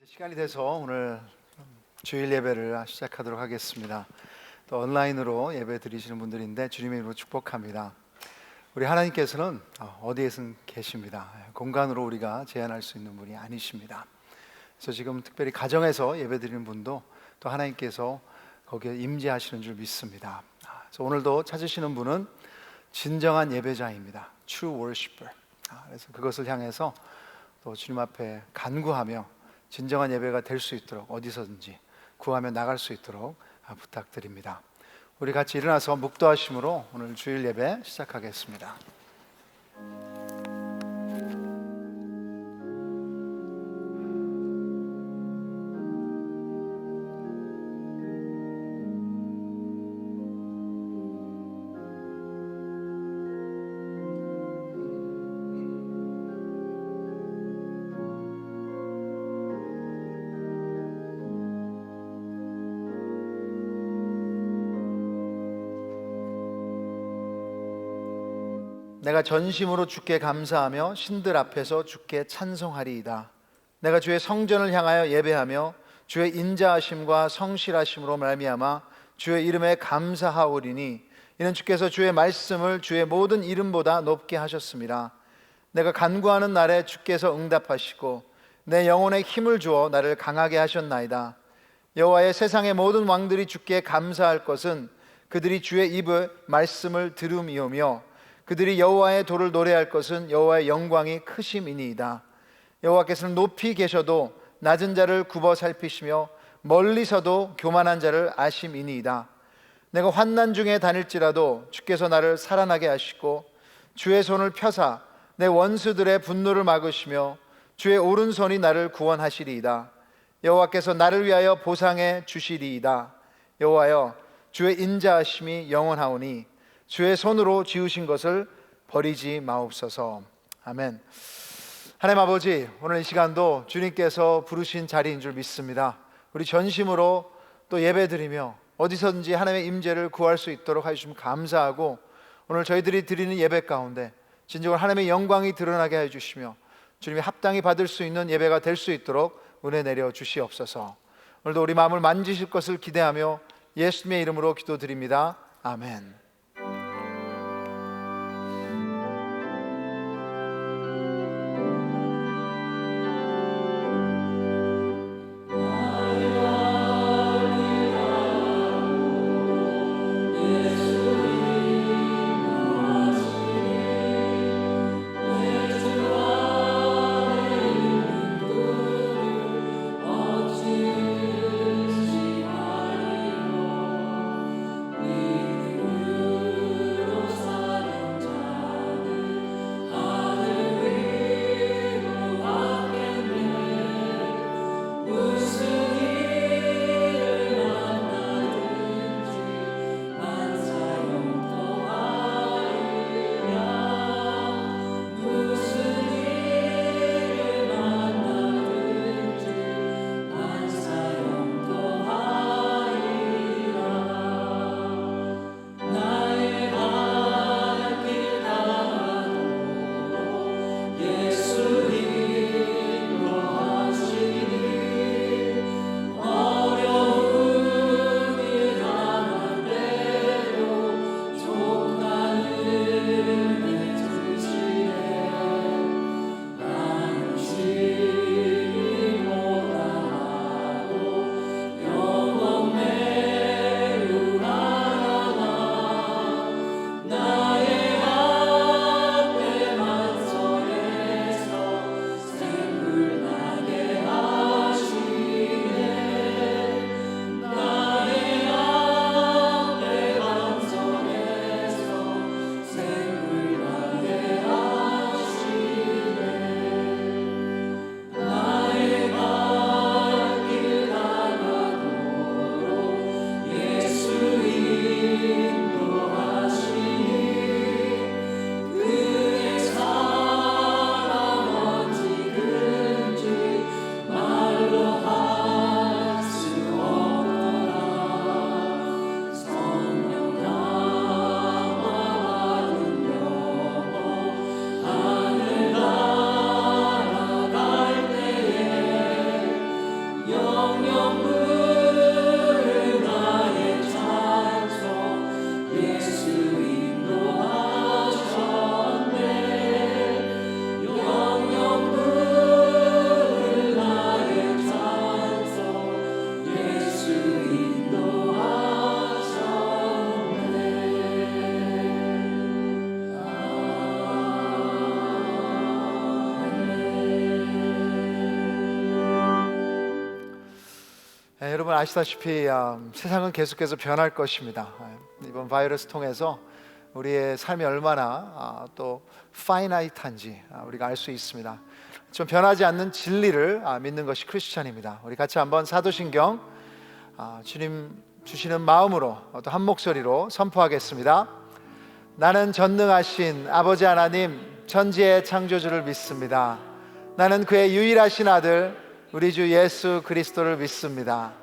시간이 돼서 오늘 주일 예배를 시작하도록 하겠습니다. 또 온라인으로 예배 드리시는 분들인데 주님의 이름으로 축복합니다. 우리 하나님께서는 어디에든 계십니다. 공간으로 우리가 제한할 수 있는 분이 아니십니다. 그래서 지금 특별히 가정에서 예배 드리는 분도 또 하나님께서 거기에 임재하시는 줄 믿습니다. 그래서 오늘도 찾으시는 분은 진정한 예배자입니다. True worshiper. 그래서 그것을 향해서 또 주님 앞에 간구하며 진정한 예배가 될 수 있도록 어디서든지 구하며 나갈 수 있도록 부탁드립니다. 우리 같이 일어나서 묵도하심으로 오늘 주일 예배 시작하겠습니다. 내가 전심으로 주께 감사하며 신들 앞에서 주께 찬송하리이다. 내가 주의 성전을 향하여 예배하며 주의 인자하심과 성실하심으로 말미암아 주의 이름에 감사하오리니 이는 주께서 주의 말씀을 주의 모든 이름보다 높게 하셨습니다. 내가 간구하는 날에 주께서 응답하시고 내 영혼에 힘을 주어 나를 강하게 하셨나이다. 여호와의 세상의 모든 왕들이 주께 감사할 것은 그들이 주의 입의 말씀을 들음이오며 그들이 여호와의 도를 노래할 것은 여호와의 영광이 크심이니이다. 여호와께서는 높이 계셔도 낮은 자를 굽어 살피시며 멀리서도 교만한 자를 아심이니이다. 내가 환난 중에 다닐지라도 주께서 나를 살아나게 하시고 주의 손을 펴사 내 원수들의 분노를 막으시며 주의 오른손이 나를 구원하시리이다. 여호와께서 나를 위하여 보상해 주시리이다. 여호와여, 주의 인자하심이 영원하오니 주의 손으로 지으신 것을 버리지 마옵소서. 아멘. 하나님 아버지, 오늘 이 시간도 주님께서 부르신 자리인 줄 믿습니다. 우리 전심으로 또 예배드리며 어디서든지 하나님의 임재를 구할 수 있도록 해주시면 감사하고, 오늘 저희들이 드리는 예배 가운데 진정으로 하나님의 영광이 드러나게 해주시며 주님이 합당히 받을 수 있는 예배가 될 수 있도록 은혜 내려 주시옵소서. 오늘도 우리 마음을 만지실 것을 기대하며 예수님의 이름으로 기도드립니다. 아멘. 여러분 아시다시피 세상은 계속해서 변할 것입니다. 이번 바이러스 통해서 우리의 삶이 얼마나 또 파이나이트한지 우리가 알 수 있습니다. 좀 변하지 않는 진리를 믿는 것이 크리스찬입니다. 우리 같이 한번 사도신경 주님 주시는 마음으로 또 한 목소리로 선포하겠습니다. 나는 전능하신 아버지 하나님 천지의 창조주를 믿습니다. 나는 그의 유일하신 아들 우리 주 예수 그리스도를 믿습니다.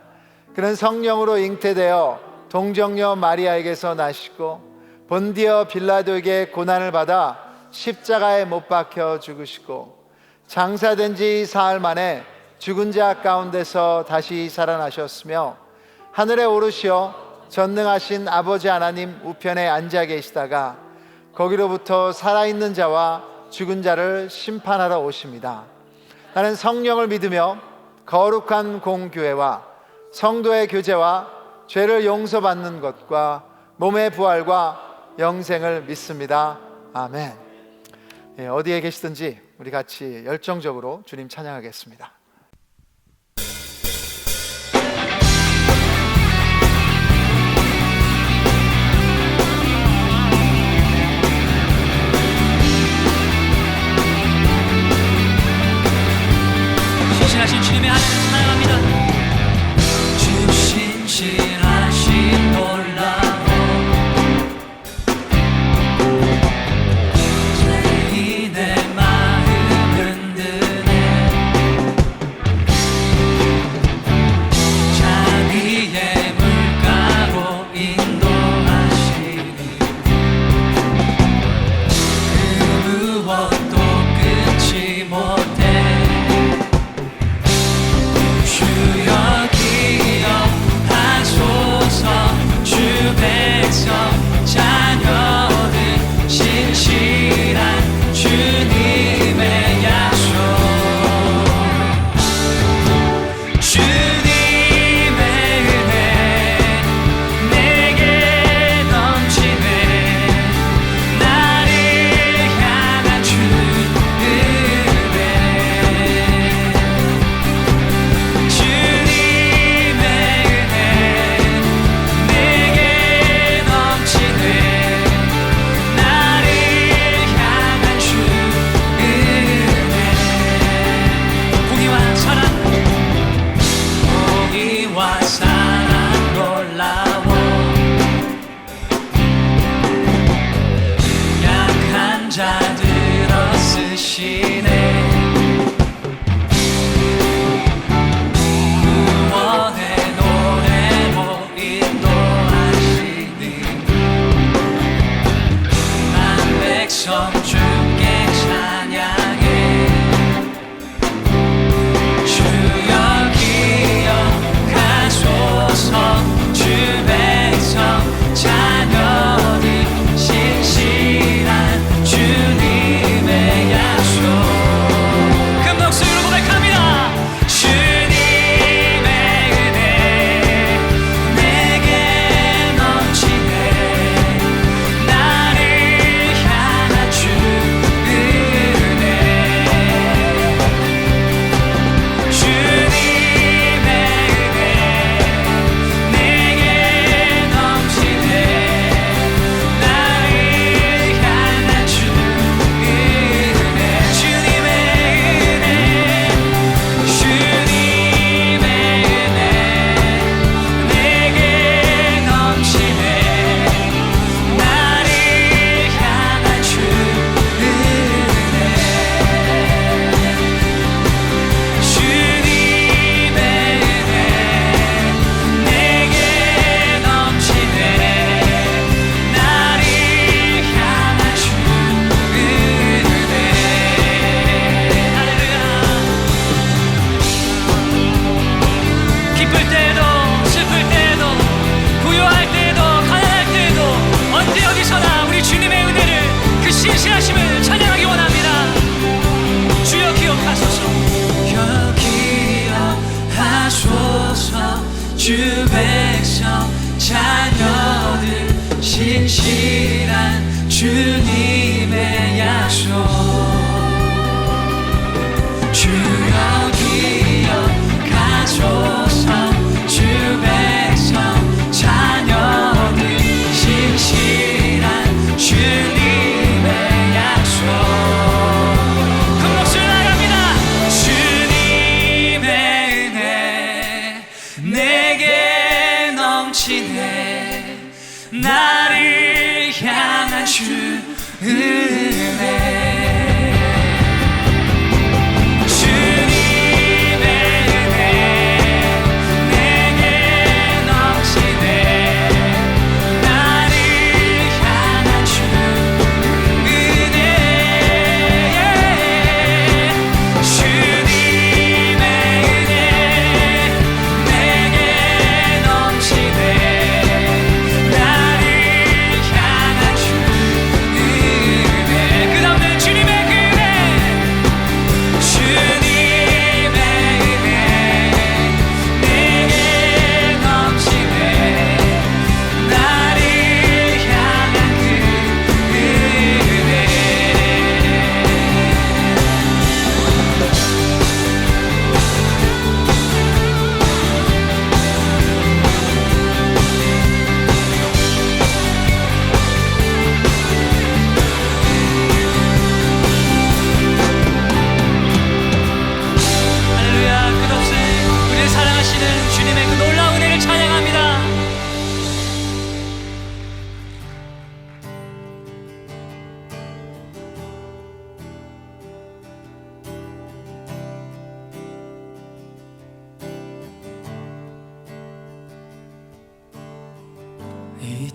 그는 성령으로 잉태되어 동정녀 마리아에게서 나시고 본디어 빌라도에게 고난을 받아 십자가에 못 박혀 죽으시고 장사된 지 사흘 만에 죽은 자 가운데서 다시 살아나셨으며 하늘에 오르시어 전능하신 아버지 하나님 우편에 앉아 계시다가 거기로부터 살아있는 자와 죽은 자를 심판하러 오십니다. 나는 성령을 믿으며 거룩한 공교회와 성도의 교제와 죄를 용서받는 것과 몸의 부활과 영생을 믿습니다. 아멘. 어디에 계시든지 우리 같이 열정적으로 주님 찬양하겠습니다. 신실하신 주님의 하나님 찬양합니다. 주 신실하신 놀라워 죄인의 마음 흔드네 자비의 물가로 인도하시니 그 무엇도 끊지 못해 주여 기억하소서 주 백성 자녀들 신실한 주님의 약속 주님의 은혜 내게 넘치네 나를 향한 주 은혜 주님의 은혜 내게 넘치네 나를 향한 주 은혜 공의와 사랑 놀라워 약한 자들어 쓰시네 구원의 노래로 인도하시니 난 백성 주께 찬양해 주여 기억하소서 주 백성 자녀들 신실한 주님의 약속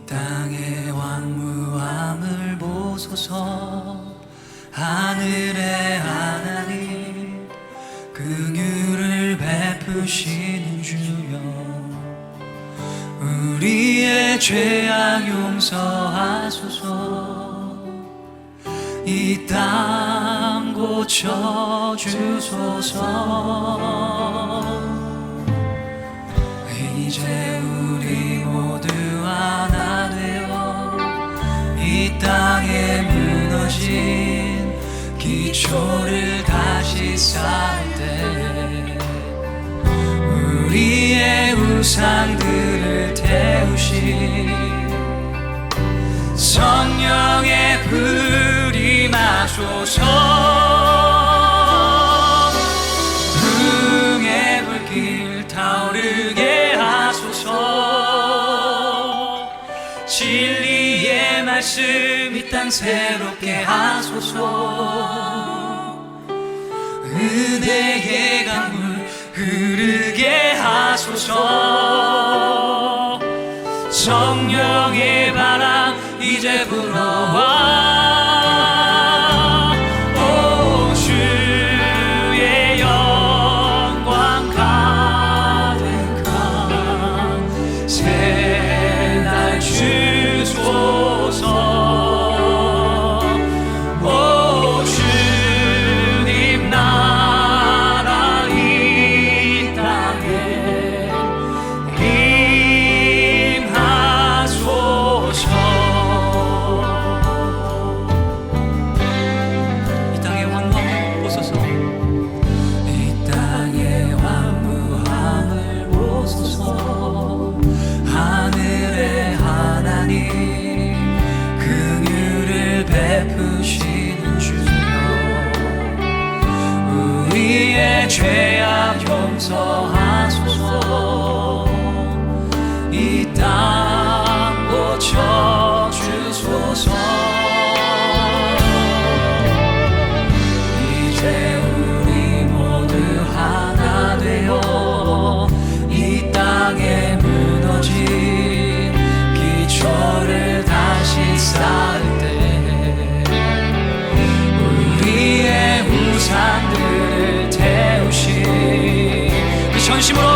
땅의 왕무함을 보소서. 하늘의 하나님 긍휼을 베푸시는 주여, 우리의 죄악 용서하소서. 이 땅 고쳐주소서. 이제 우리 모두 하나 되어 이 땅에 무너진 기초를 다시 쌓을 때 우리의 우상들을 태우신 성령의 불이 마소서. 흥의 불길 타오르게 하소서. 진리의 말씀 이 땅 새롭게 하소서. 은혜의 강물 흐르게 하소서. 성령의 바람 이제 불어와. 오 주의 영광 가득한 새날 주소서. 오 주님 나라 이 땅에 임하소서. 이 땅의 왕무함을 보소서. 이 땅의 왕무함을 보소서. 하늘의 하나님 긍휼을 베푸시는 주여, 우리의 죄악 용서하소서. 이 땅 고쳐주소서. 이제 우리 모두 하나 되어 이 땅에 무너진 기초를 다시 쌓을 때 우리의 우상들을 태우신 그 전심으로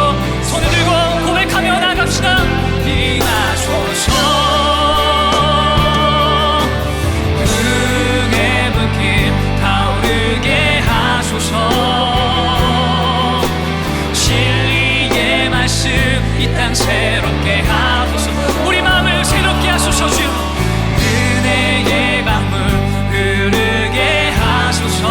손을 들고 고백하며 나갑시다. 임하소서. 흥의 불길 타오르게 하소서. 진리의 말씀 이 땅 새롭게 하소서. 우리 마음을 새롭게 하소서. 주여 은혜의 강물 흐르게 하소서.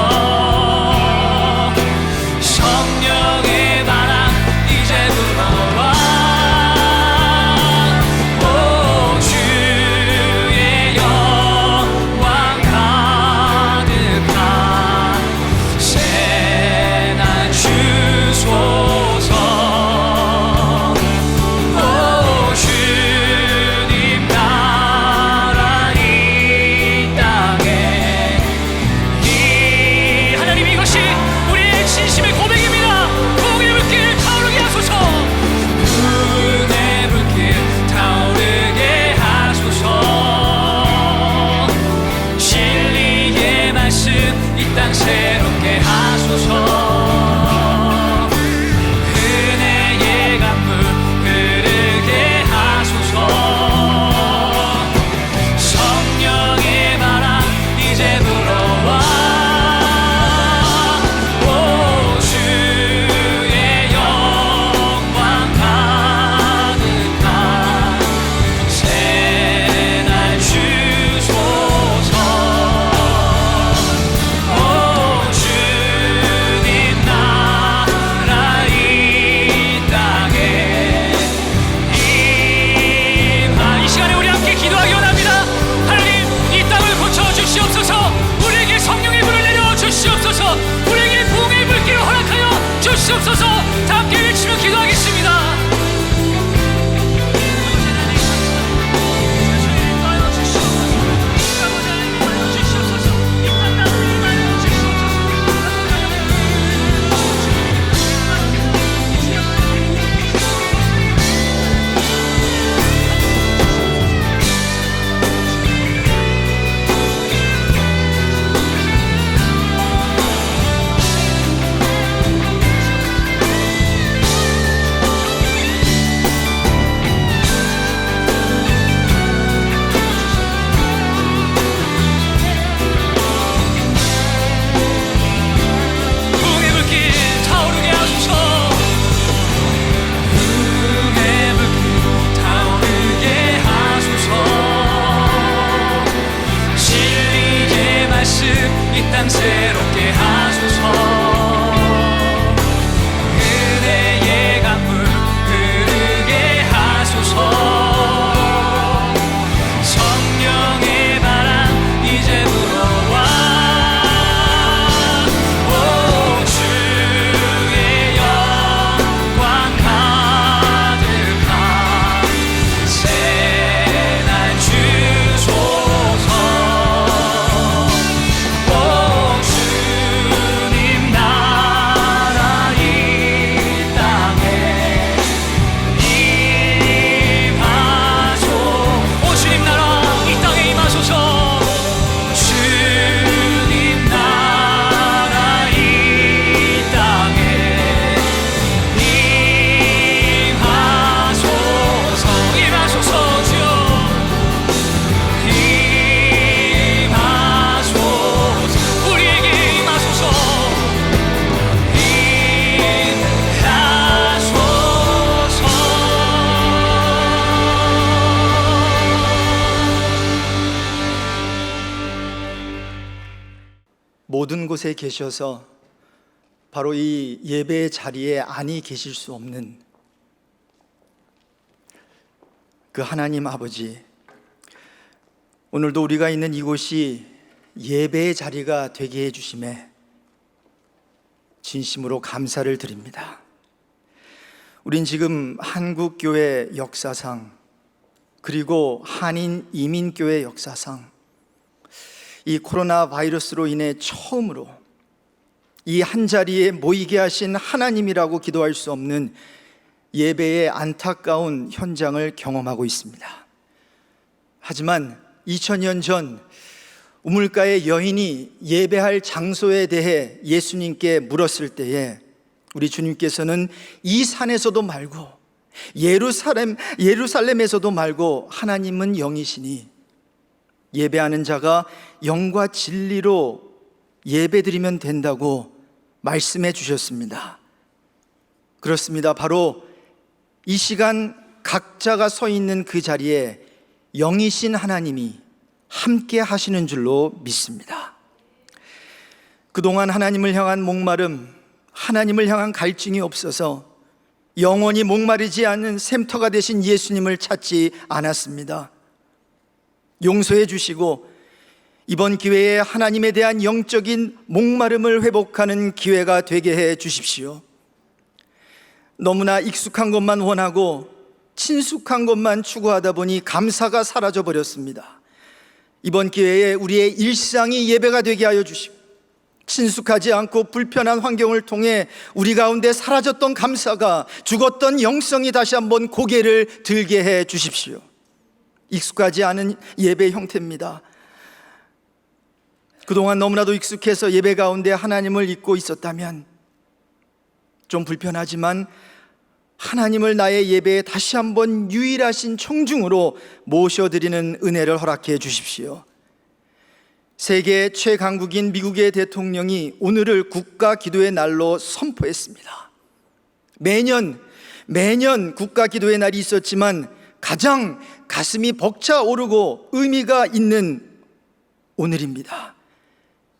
성령의 바람 이제 불어와. 오 주의 영광 가득한 새날 주소서. 오 주님 나라 이 땅에 하나님, 이것이 우리의 진심의 고백입니다. 공의 불길 타오르게 하소서. 은혜의 불길 타오르게 하소서. 진리의 말씀 이 땅 새롭게 하소서. 은혜의 강물 흐르게 하소서. 성령의 바람 이제 불어와. 오 주의 영광 가득한 새날 주소서. 오 주님 모든 곳에 계셔서 바로 이 예배의 자리에 안이 계실 수 없는 그 하나님 아버지, 오늘도 우리가 있는 이곳이 예배의 자리가 되게 해주심에 진심으로 감사를 드립니다. 우린 지금 한국교회 역사상, 그리고 한인 이민교회 역사상 이 코로나 바이러스로 인해 처음으로 이 한자리에 모이게 하신 하나님이라고 기도할 수 없는 예배의 안타까운 현장을 경험하고 있습니다. 하지만 2000년 전 우물가의 여인이 예배할 장소에 대해 예수님께 물었을 때에 우리 주님께서는 이 산에서도 말고 예루살렘에서도 말고 하나님은 영이시니 예배하는 자가 영과 진리로 예배드리면 된다고 말씀해 주셨습니다. 그렇습니다. 바로 이 시간 각자가 서 있는 그 자리에 영이신 하나님이 함께 하시는 줄로 믿습니다. 그동안 하나님을 향한 목마름, 하나님을 향한 갈증이 없어서 영원히 목마르지 않는 샘터가 되신 예수님을 찾지 않았습니다. 용서해 주시고 이번 기회에 하나님에 대한 영적인 목마름을 회복하는 기회가 되게 해 주십시오. 너무나 익숙한 것만 원하고 친숙한 것만 추구하다 보니 감사가 사라져 버렸습니다. 이번 기회에 우리의 일상이 예배가 되게 하여 주시고 친숙하지 않고 불편한 환경을 통해 우리 가운데 사라졌던 감사가, 죽었던 영성이 다시 한번 고개를 들게 해 주십시오. 익숙하지 않은 예배 형태입니다. 그동안 너무나도 익숙해서 예배 가운데 하나님을 잊고 있었다면 좀 불편하지만 하나님을 나의 예배에 다시 한번 유일하신 청중으로 모셔드리는 은혜를 허락해 주십시오. 세계 최강국인 미국의 대통령이 오늘을 국가 기도의 날로 선포했습니다. 매년 국가 기도의 날이 있었지만 가장 가슴이 벅차오르고 의미가 있는 오늘입니다.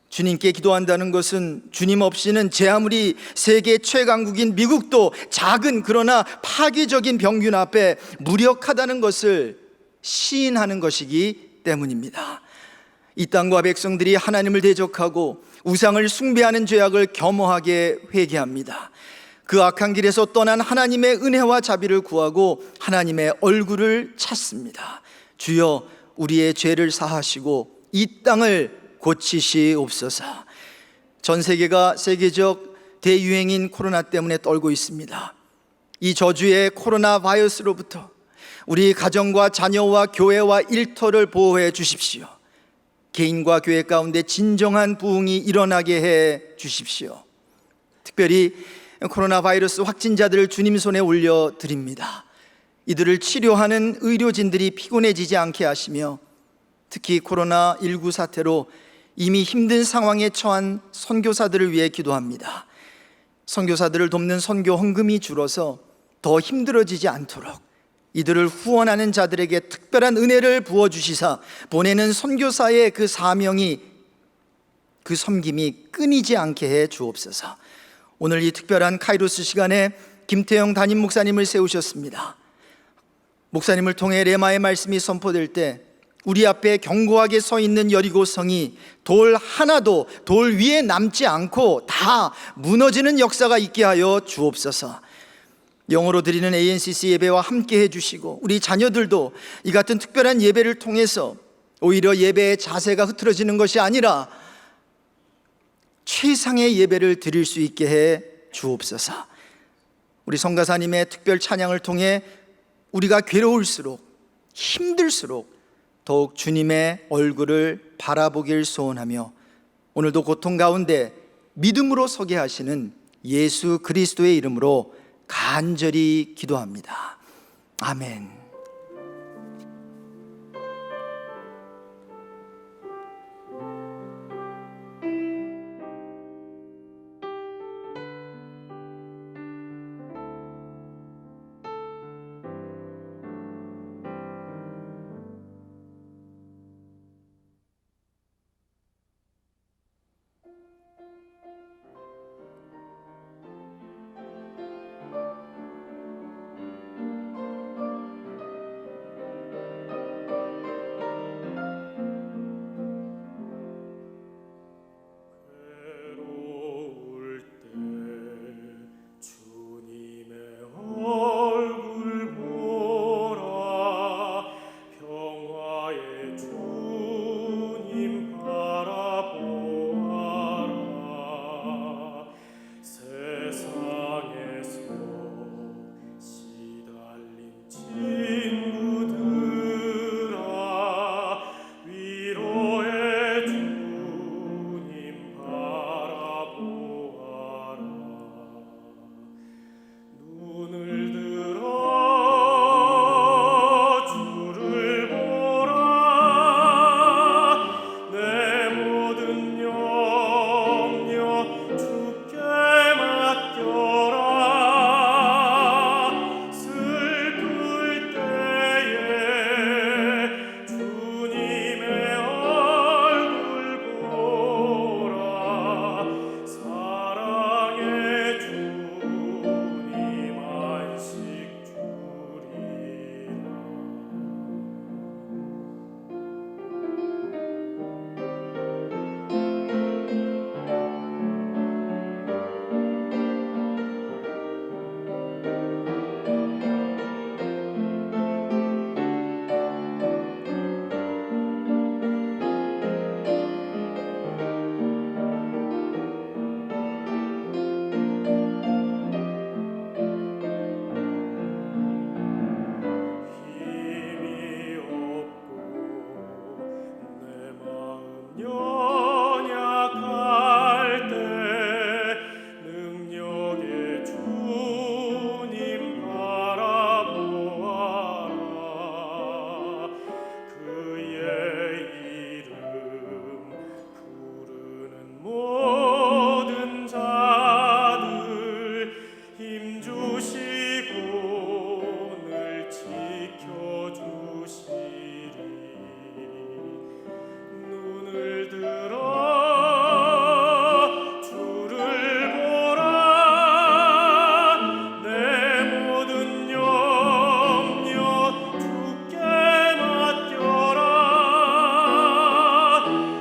주님께 기도한다는 것은 주님 없이는 제 아무리 세계 최강국인 미국도 작은 그러나 파괴적인 병균 앞에 무력하다는 것을 시인하는 것이기 때문입니다. 이 땅과 백성들이 하나님을 대적하고 우상을 숭배하는 죄악을 겸허하게 회개합니다. 그 악한 길에서 떠난 하나님의 은혜와 자비를 구하고 하나님의 얼굴을 찾습니다. 주여 우리의 죄를 사하시고 이 땅을 고치시옵소서. 전 세계가 세계적 대유행인 코로나 때문에 떨고 있습니다. 이 저주의 코로나 바이러스로부터 우리 가정과 자녀와 교회와 일터를 보호해 주십시오. 개인과 교회 가운데 진정한 부흥이 일어나게 해 주십시오. 특별히 코로나 바이러스 확진자들을 주님 손에 올려드립니다. 이들을 치료하는 의료진들이 피곤해지지 않게 하시며 특히 코로나19 사태로 이미 힘든 상황에 처한 선교사들을 위해 기도합니다. 선교사들을 돕는 선교 헌금이 줄어서 더 힘들어지지 않도록 이들을 후원하는 자들에게 특별한 은혜를 부어주시사 보내는 선교사의 그 사명이, 그 섬김이 끊이지 않게 해 주옵소서. 오늘 이 특별한 카이로스 시간에 김태영 담임 목사님을 세우셨습니다. 목사님을 통해 레마의 말씀이 선포될 때 우리 앞에 견고하게 서 있는 여리고성이 돌 하나도 돌 위에 남지 않고 다 무너지는 역사가 있게 하여 주옵소서. 영어로 드리는 ANCC 예배와 함께 해주시고 우리 자녀들도 이 같은 특별한 예배를 통해서 오히려 예배의 자세가 흐트러지는 것이 아니라 최상의 예배를 드릴 수 있게 해 주옵소서. 우리 성가사님의 특별 찬양을 통해 우리가 괴로울수록 힘들수록 더욱 주님의 얼굴을 바라보길 소원하며 오늘도 고통 가운데 믿음으로 서게 하시는 예수 그리스도의 이름으로 간절히 기도합니다. 아멘. 모든 자들 힘 주시고 늘 지켜주시리. 눈을 들어 주를 보라. 내 모든 염려 주께 맡겨라.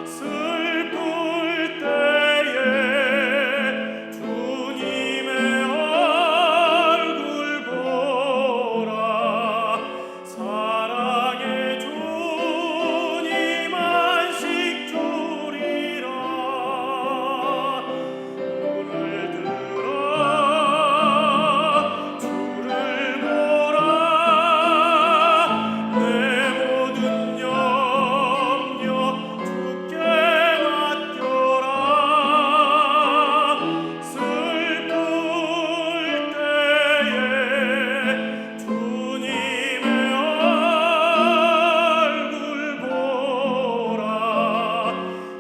슬플 때에 주님의 얼굴 보라. 사랑의 주님 안식 주리라. 눈을 들어 주를 보라. 내 모든 염려 주께 맡겨라. 슬플 때에 주님의 얼굴 보라.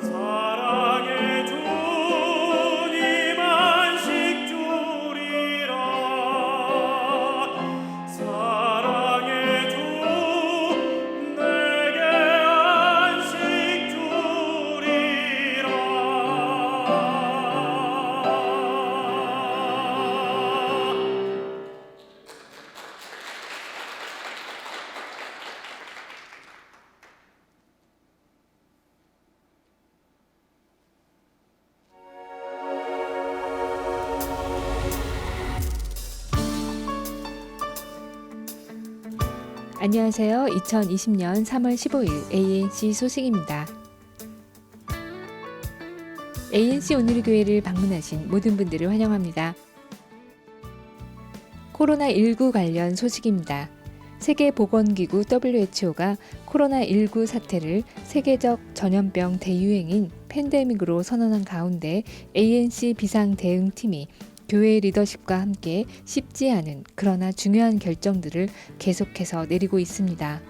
사랑의 주님 안식 주리라. 사랑의 주 내게 안식 주리라. 안녕하세요. 2020년 3월 15일 ANC 소식입니다. ANC 오늘의 교회를 방문하신 모든 분들을 환영합니다. 코로나19 관련 소식입니다. 세계보건기구 WHO가 코로나19 사태를 세계적 전염병 대유행인 팬데믹으로 선언한 가운데 ANC 비상대응팀이 교회 리더십과 함께 쉽지 않은 그러나 중요한 결정들을 계속해서 내리고 있습니다.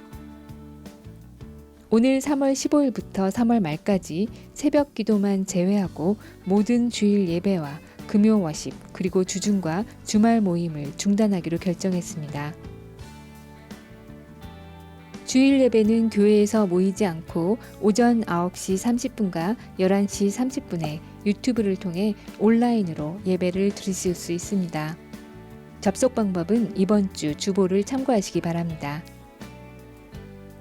오늘 3월 15일부터 3월 말까지 새벽 기도만 제외하고 모든 주일 예배와 금요 워십 그리고 주중과 주말 모임을 중단하기로 결정했습니다. 주일 예배는 교회에서 모이지 않고 오전 9시 30분과 11시 30분에 유튜브를 통해 온라인으로 예배를 드리실 수 있습니다. 접속 방법은 이번 주 주보를 참고하시기 바랍니다.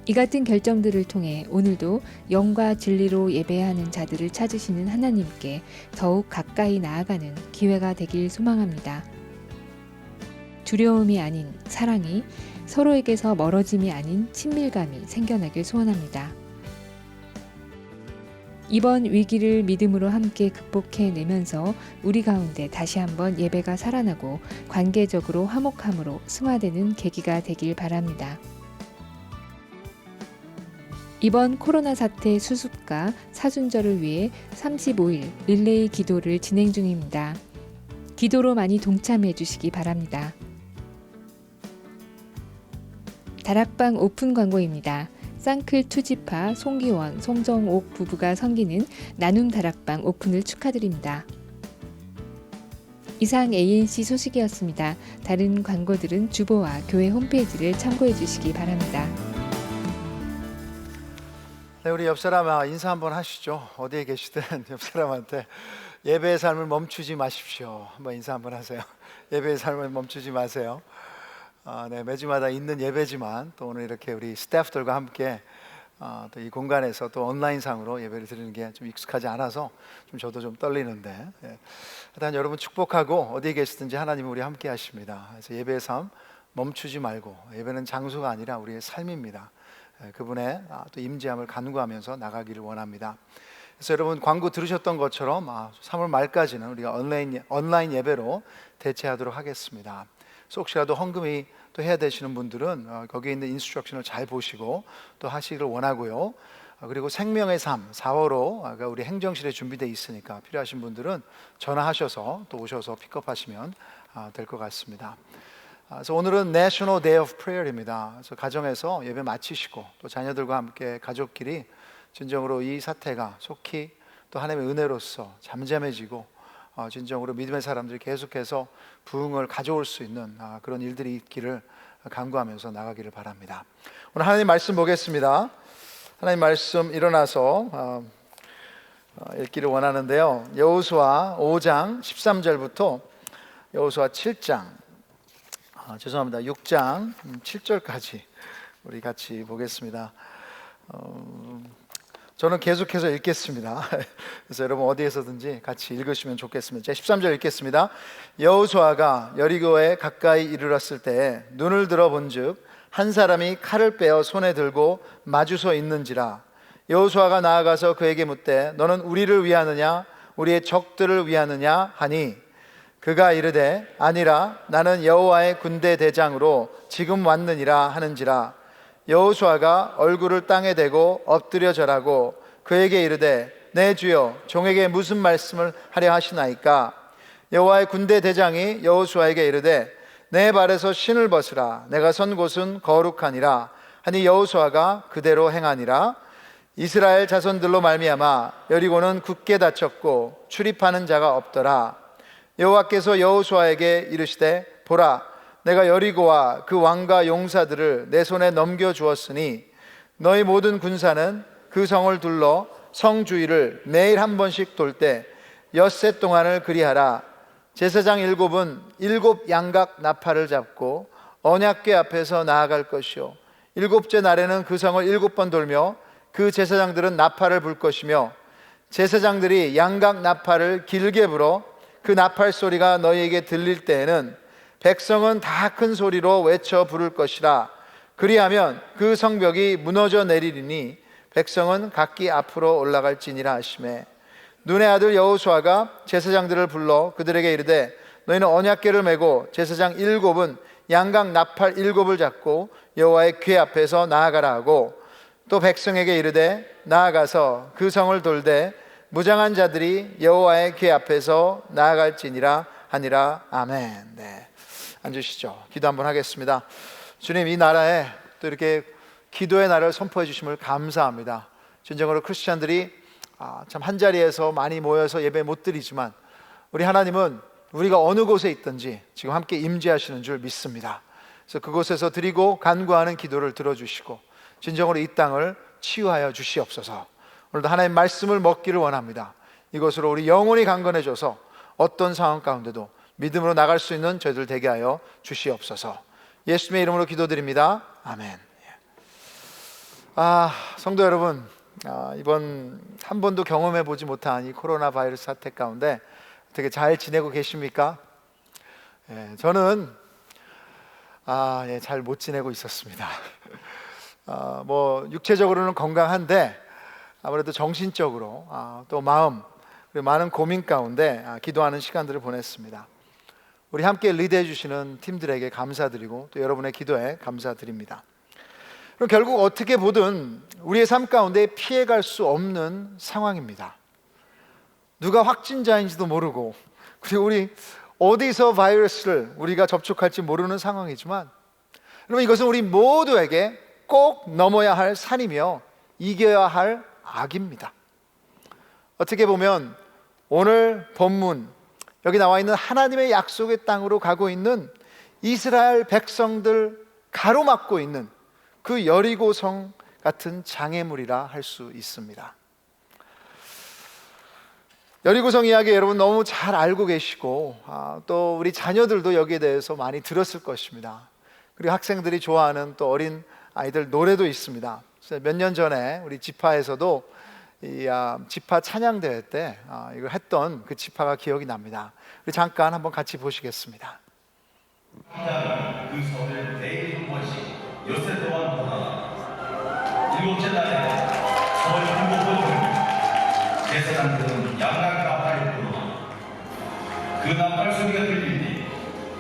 이 같은 결정들을 통해 오늘도 영과 진리로 예배하는 자들을 찾으시는 하나님께 더욱 가까이 나아가는 기회가 되길 소망합니다. 두려움이 아닌 사랑이, 서로에게서 멀어짐이 아닌 친밀감이 생겨나길 소원합니다. 이번 위기를 믿음으로 함께 극복해내면서 우리 가운데 다시 한번 예배가 살아나고 관계적으로 화목함으로 승화되는 계기가 되길 바랍니다. 이번 코로나 사태 수습과 사순절을 위해 35일 릴레이 기도를 진행 중입니다. 기도로 많이 동참해 주시기 바랍니다. 다락방 오픈 광고입니다. 쌍클 투지파 송기원, 송정옥 부부가 섬기는 나눔 다락방 오픈을 축하드립니다. 이상 ANC 소식이었습니다. 다른 광고들은 주보와 교회 홈페이지를 참고해 주시기 바랍니다. 네, 우리 옆 사람 인사 한번 하시죠. 어디에 계시든 옆 사람한테 예배의 삶을 멈추지 마십시오. 한번 인사 한번 하세요. 예배의 삶을 멈추지 마세요. 네, 매주마다 있는 예배지만 또 오늘 이렇게 우리 스태프들과 함께 또 이 공간에서 또 온라인상으로 예배를 드리는 게 좀 익숙하지 않아서 저도 좀 떨리는데, 일단 여러분 축복하고 어디에 계시든지 하나님은 우리 함께 하십니다. 그래서 예배의 삶 멈추지 말고, 예배는 장소가 아니라 우리의 삶입니다. 그분의 또 임재함을 간구하면서 나가기를 원합니다. 그래서 여러분 광고 들으셨던 것처럼 3월 말까지는 우리가 온라인 예배로 대체하도록 하겠습니다. 그래서 혹시라도 헌금이 또 해야 되시는 분들은 거기에 있는 인스트럭션을 잘 보시고 또 하시기를 원하고요. 그리고 생명의 삶 4월호 우리 행정실에 준비되어 있으니까 필요하신 분들은 전화하셔서 또 오셔서 픽업하시면 될 것 같습니다. 그래서 오늘은 National Day of Prayer입니다. 그래서 가정에서 예배 마치시고 또 자녀들과 함께 가족끼리 진정으로 이 사태가 속히 또 하나님의 은혜로서 잠잠해지고 진정으로 믿음의 사람들이 계속해서 부흥을 가져올 수 있는 그런 일들이 있기를 간구하면서 나가기를 바랍니다. 오늘 하나님 말씀 보겠습니다. 하나님 말씀 일어나서 읽기를 원하는데요. 여호수아 5장 13절부터 여호수아 7장 죄송합니다. 6장 7절까지 우리 같이 보겠습니다. 저는 계속해서 읽겠습니다. 그래서 여러분 어디에서든지 같이 읽으시면 좋겠습니다. 제 13절 읽겠습니다. 여호수아가 여리고에 가까이 이르렀을 때에 눈을 들어 본즉 한 사람이 칼을 빼어 손에 들고 마주서 있는지라. 여호수아가 나아가서 그에게 묻되 너는 우리를 위하느냐 우리의 적들을 위하느냐 하니 그가 이르되 아니라 나는 여호와의 군대 대장으로 지금 왔느니라 하는지라. 여호수아가 얼굴을 땅에 대고 엎드려 절하고 그에게 이르되 내 주여 종에게 무슨 말씀을 하려 하시나이까. 여호와의 군대 대장이 여호수아에게 이르되 내 발에서 신을 벗으라 내가 선 곳은 거룩하니라 하니 여호수아가 그대로 행하니라. 이스라엘 자손들로 말미암아 여리고는 굳게 닫혔고 출입하는 자가 없더라. 여호와께서 여호수아에게 이르시되 보라 내가 여리고와 그 왕과 용사들을 내 손에 넘겨 주었으니 너희 모든 군사는 그 성을 둘러 성 주위를 매일 한 번씩 돌 때 엿새 동안을 그리하라. 제사장 7은 7 양각 나팔을 잡고 언약궤 앞에서 나아갈 것이요 7째 날에는 그 성을 7번 돌며 그 제사장들은 나팔을 불 것이며 제사장들이 양각 나팔을 길게 불어 그 나팔 소리가 너희에게 들릴 때에는 백성은 다 큰 소리로 외쳐 부를 것이라. 그리하면 그 성벽이 무너져 내리리니 백성은 각기 앞으로 올라갈지니라 하시매 눈의 아들 여호수아가 제사장들을 불러 그들에게 이르되 너희는 언약궤를 메고 제사장 7은 양각 나팔 7을 잡고 여호와의 궤 앞에서 나아가라 하고 또 백성에게 이르되 나아가서 그 성을 돌되 무장한 자들이 여호와의 궤 앞에서 나아갈지니라 하니라. 아멘. 네. 앉으시죠. 기도 한번 하겠습니다. 주님, 이 나라에 또 이렇게 기도의 날을 선포해 주심을 감사합니다. 진정으로 크리스찬들이 참 한자리에서 많이 모여서 예배 못 드리지만 우리 하나님은 우리가 어느 곳에 있든지 지금 함께 임재하시는 줄 믿습니다. 그래서 그곳에서 드리고 간구하는 기도를 들어주시고 진정으로 이 땅을 치유하여 주시옵소서. 오늘도 하나님 말씀을 먹기를 원합니다. 이것으로 우리 영혼이 강건해져서 어떤 상황 가운데도 믿음으로 나갈 수 있는 저희들 되게 하여 주시옵소서. 예수님의 이름으로 기도드립니다. 아멘. 성도 여러분, 이번 한 번도 경험해 보지 못한 이 코로나 바이러스 사태 가운데 어떻게 잘 지내고 계십니까? 저는 잘 못 지내고 있었습니다. 뭐 육체적으로는 건강한데 아무래도 정신적으로 또 마음 그리고 많은 고민 가운데 기도하는 시간들을 보냈습니다. 우리 함께 리드해 주시는 팀들에게 감사드리고 또 여러분의 기도에 감사드립니다. 그럼 결국 어떻게 보든 우리의 삶 가운데 피해갈 수 없는 상황입니다. 누가 확진자인지도 모르고 그리고 우리 어디서 바이러스를 우리가 접촉할지 모르는 상황이지만 여러분 이것은 우리 모두에게 꼭 넘어야 할 산이며 이겨야 할 악입니다. 어떻게 보면 오늘 본문 여기 나와 있는 하나님의 약속의 땅으로 가고 있는 이스라엘 백성들 가로막고 있는 그 여리고성 같은 장애물이라 할 수 있습니다. 여리고성 이야기 여러분 너무 잘 알고 계시고 또 우리 자녀들도 여기에 대해서 많이 들었을 것입니다. 그리고 학생들이 좋아하는 또 어린 아이들 노래도 있습니다. 몇 년 전에 우리 지파에서도 이 지파 찬양 대회 때 이걸 했던 그 지파가 기억이 납니다. 우리 잠깐 한번 같이 보시겠습니다. 그 성을 매일 한 번씩 엿새 동안 돌아 7째 날에 성을 7번 돌며 제사장들은 양각 나팔을 불어 그 나팔 소리가 들리니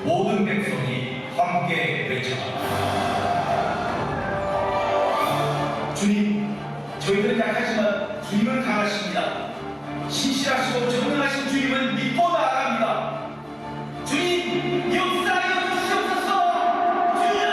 모든 백성이 함께 외쳐라. 주님, 저희들은 약하지만 주님은 강하십니다. 신실하시고 전능하신 주님은 믿고 나아갑니다. 주님, 역사하여 주시옵소서. 주여!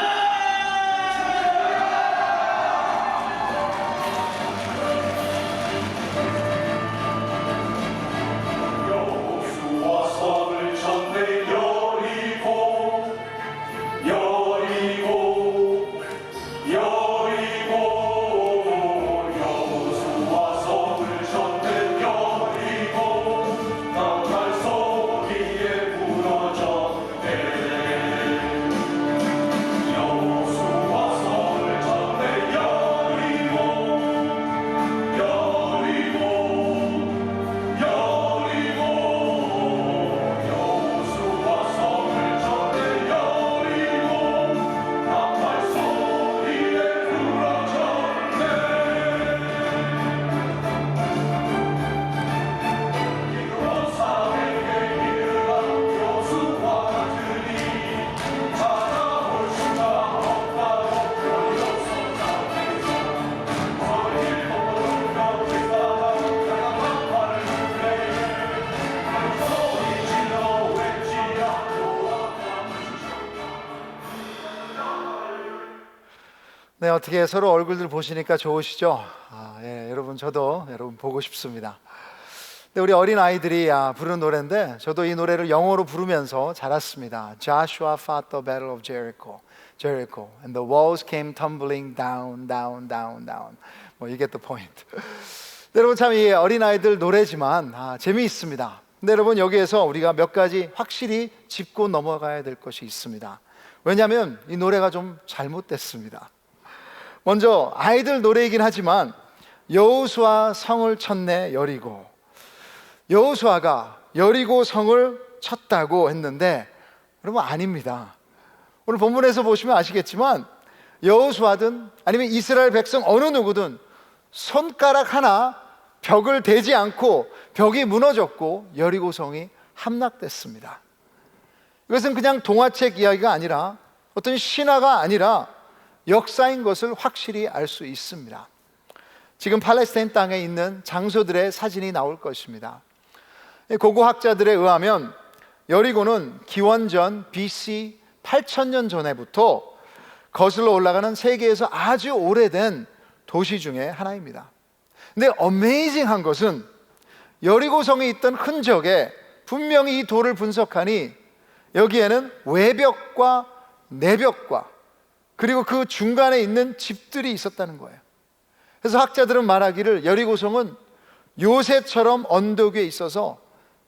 네, 어떻게 서로 얼굴들 보시니까 좋으시죠? 예, 여러분 저도 여러분 보고 싶습니다. 근데 우리 어린 아이들이 부르는 노래인데 저도 이 노래를 영어로 부르면서 자랐습니다. Joshua fought the battle of Jericho, and the walls came tumbling down, down, down, down. 뭐 이게 또 포인트. 여러분 참 이 어린 아이들 노래지만 재미있습니다. 근데 여러분 여기에서 우리가 몇 가지 확실히 짚고 넘어가야 될 것이 있습니다. 왜냐하면 이 노래가 좀 잘못됐습니다. 먼저 아이들 노래이긴 하지만 여호수아 성을 쳤네 여리고, 여호수아가 여리고 성을 쳤다고 했는데 여러분 아닙니다. 오늘 본문에서 보시면 아시겠지만 여호수아든 아니면 이스라엘 백성 어느 누구든 손가락 하나 벽을 대지 않고 벽이 무너졌고 여리고 성이 함락됐습니다. 이것은 그냥 동화책 이야기가 아니라 어떤 신화가 아니라 역사인 것을 확실히 알 수 있습니다. 지금 팔레스타인 땅에 있는 장소들의 사진이 나올 것입니다. 고고학자들에 의하면 여리고는 기원전 BC 8000년 전에부터 거슬러 올라가는 세계에서 아주 오래된 도시 중에 하나입니다. 근데 어메이징한 것은 여리고 성에 있던 흔적에 분명히 이 돌을 분석하니 여기에는 외벽과 내벽과 그리고 그 중간에 있는 집들이 있었다는 거예요. 그래서 학자들은 말하기를 여리고성은 요새처럼 언덕 위에 있어서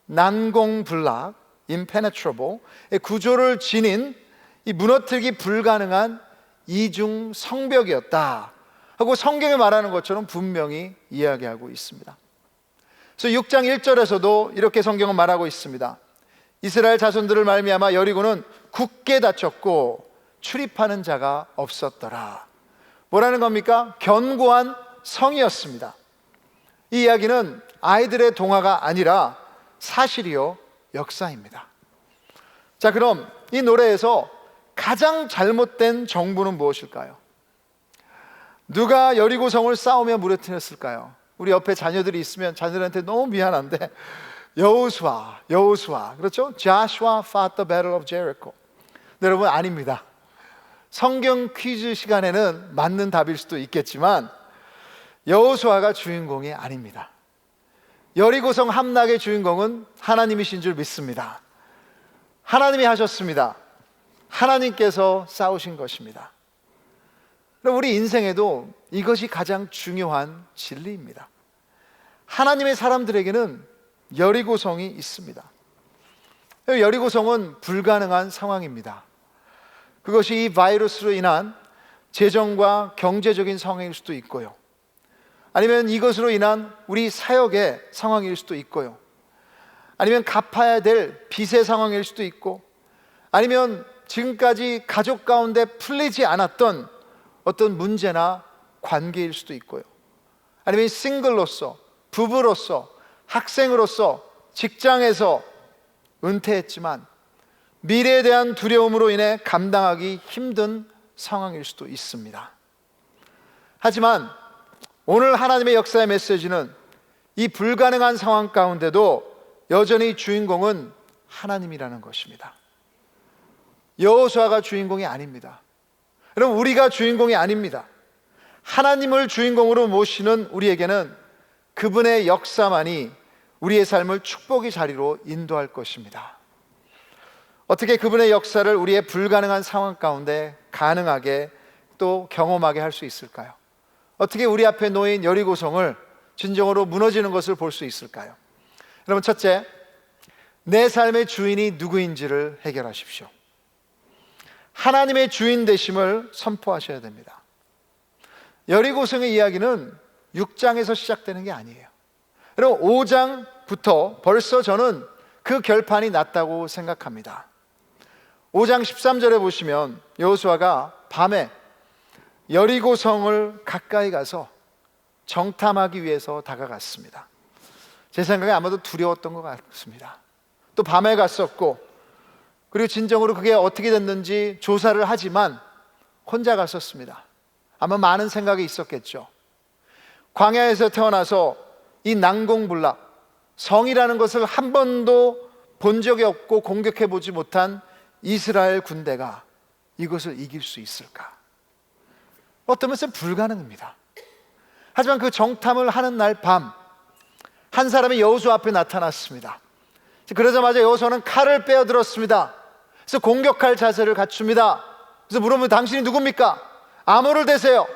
난공불락, impenetrable 구조를 지닌 이 무너뜨리기 불가능한 이중 성벽이었다 하고 성경에 말하는 것처럼 분명히 이야기하고 있습니다. 그래서 6장 1절에서도 이렇게 성경은 말하고 있습니다. 이스라엘 자손들을 말미암아 여리고는 굳게 닫혔고 출입하는 자가 없었더라. 뭐라는 겁니까? 견고한 성이었습니다. 이 이야기는 아이들의 동화가 아니라 사실이요 역사입니다. 자, 그럼 이 노래에서 가장 잘못된 정부는 무엇일까요? 누가 여리고 성을 싸우며 무너뜨렸을까요? 우리 옆에 자녀들이 있으면 자녀들한테 너무 미안한데 여호수아 그렇죠? Joshua fought the battle of Jericho. 네, 여러분 아닙니다. 성경 퀴즈 시간에는 맞는 답일 수도 있겠지만 여호수아가 주인공이 아닙니다. 여리고성 함락의 주인공은 하나님이신 줄 믿습니다. 하나님이 하셨습니다. 하나님께서 싸우신 것입니다. 그럼 우리 인생에도 이것이 가장 중요한 진리입니다. 하나님의 사람들에게는 여리고성이 있습니다. 여리고성은 불가능한 상황입니다. 그것이 이 바이러스로 인한 재정과 경제적인 상황일 수도 있고요, 아니면 이것으로 인한 우리 사역의 상황일 수도 있고요, 아니면 갚아야 될 빚의 상황일 수도 있고, 아니면 지금까지 가족 가운데 풀리지 않았던 어떤 문제나 관계일 수도 있고요, 아니면 싱글로서, 부부로서, 학생으로서, 직장에서 은퇴했지만 미래에 대한 두려움으로 인해 감당하기 힘든 상황일 수도 있습니다. 하지만 오늘 하나님의 역사의 메시지는 이 불가능한 상황 가운데도 여전히 주인공은 하나님이라는 것입니다. 여호수아가 주인공이 아닙니다. 여러분, 우리가 주인공이 아닙니다. 하나님을 주인공으로 모시는 우리에게는 그분의 역사만이 우리의 삶을 축복의 자리로 인도할 것입니다. 어떻게 그분의 역사를 우리의 불가능한 상황 가운데 가능하게 또 경험하게 할 수 있을까요? 어떻게 우리 앞에 놓인 여리고성을 진정으로 무너지는 것을 볼 수 있을까요? 여러분, 첫째, 내 삶의 주인이 누구인지를 해결하십시오. 하나님의 주인 되심을 선포하셔야 됩니다. 여리고성의 이야기는 6장에서 시작되는 게 아니에요. 여러분, 5장부터 벌써 저는 그 결판이 났다고 생각합니다. 5장 13절에 보시면 여호수아가 밤에 여리고성을 가까이 가서 정탐하기 위해서 다가갔습니다. 제 생각에 아마도 두려웠던 것 같습니다. 또 밤에 갔었고, 그리고 진정으로 그게 어떻게 됐는지 조사를 하지만 혼자 갔었습니다. 아마 많은 생각이 있었겠죠. 광야에서 태어나서 이 난공불락, 성이라는 것을 한 번도 본 적이 없고 공격해 보지 못한 이스라엘 군대가 이것을 이길 수 있을까? 어떤 면에서는 불가능합니다. 하지만 그 정탐을 하는 날 밤, 한 사람이 여호수아 앞에 나타났습니다. 그러자마자 여호수아는 칼을 빼어들었습니다. 그래서 공격할 자세를 갖춥니다. 그래서 물어보면 당신이 누굽니까? 암호를 대세요.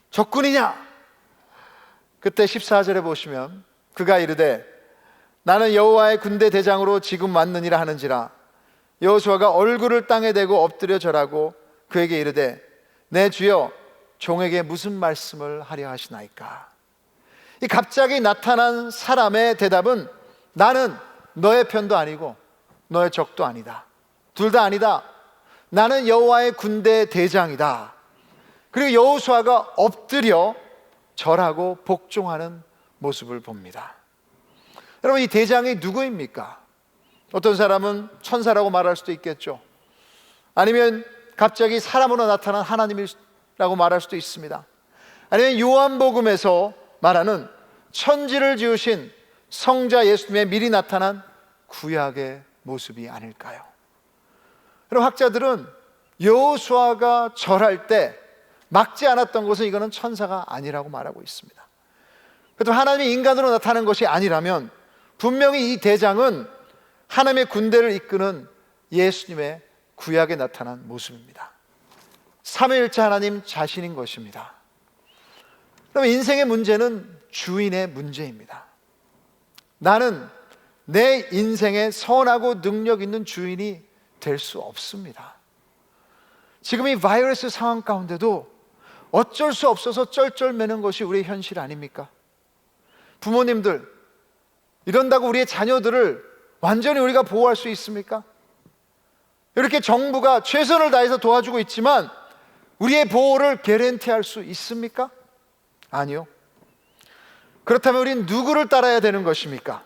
적군이냐? 그때 14절에 보시면 그가 이르되 나는 여호와의 군대 대장으로 지금 왔느니라 하는지라. 여호수아가 얼굴을 땅에 대고 엎드려 절하고 그에게 이르되 내 주여 종에게 무슨 말씀을 하려 하시나이까. 이 갑자기 나타난 사람의 대답은 나는 너의 편도 아니고 너의 적도 아니다. 둘 다 아니다. 나는 여호와의 군대 대장이다. 그리고 여호수아가 엎드려 절하고 복종하는 모습을 봅니다. 여러분, 이 대장이 누구입니까? 어떤 사람은 천사라고 말할 수도 있겠죠. 아니면 갑자기 사람으로 나타난 하나님이라고 말할 수도 있습니다. 아니면 요한복음에서 말하는 천지를 지으신 성자 예수님의 미리 나타난 구약의 모습이 아닐까요? 그럼 학자들은 여호수아가 절할 때 막지 않았던 것은 이거는 천사가 아니라고 말하고 있습니다. 그래도 하나님이 인간으로 나타난 것이 아니라면 분명히 이 대장은 하나님의 군대를 이끄는 예수님의 구약에 나타난 모습입니다. 삼위일체 하나님 자신인 것입니다. 그럼 인생의 문제는 주인의 문제입니다. 나는 내 인생에 선하고 능력 있는 주인이 될 수 없습니다. 지금 이 바이러스 상황 가운데도 어쩔 수 없어서 쩔쩔매는 것이 우리의 현실 아닙니까? 부모님들, 이런다고 우리의 자녀들을 완전히 우리가 보호할 수 있습니까? 이렇게 정부가 최선을 다해서 도와주고 있지만 우리의 보호를 개런티할 수 있습니까? 아니요. 그렇다면 우리는 누구를 따라야 되는 것입니까?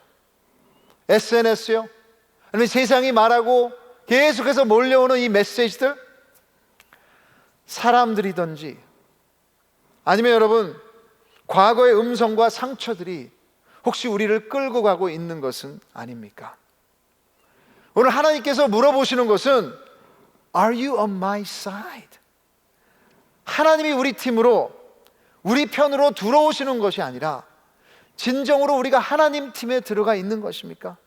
SNS요? 아니면 세상이 말하고 계속해서 몰려오는 이 메시지들? 사람들이든지 아니면 여러분 과거의 음성과 상처들이 혹시 우리를 끌고 가고 있는 것은 아닙니까? 오늘 하나님께서 물어보시는 것은 Are you on my side? 하나님이 우리 팀으로 우리 편으로 들어오시는 것이 아니라 진정으로 우리가 하나님 팀에 들어가 있는 것입니까?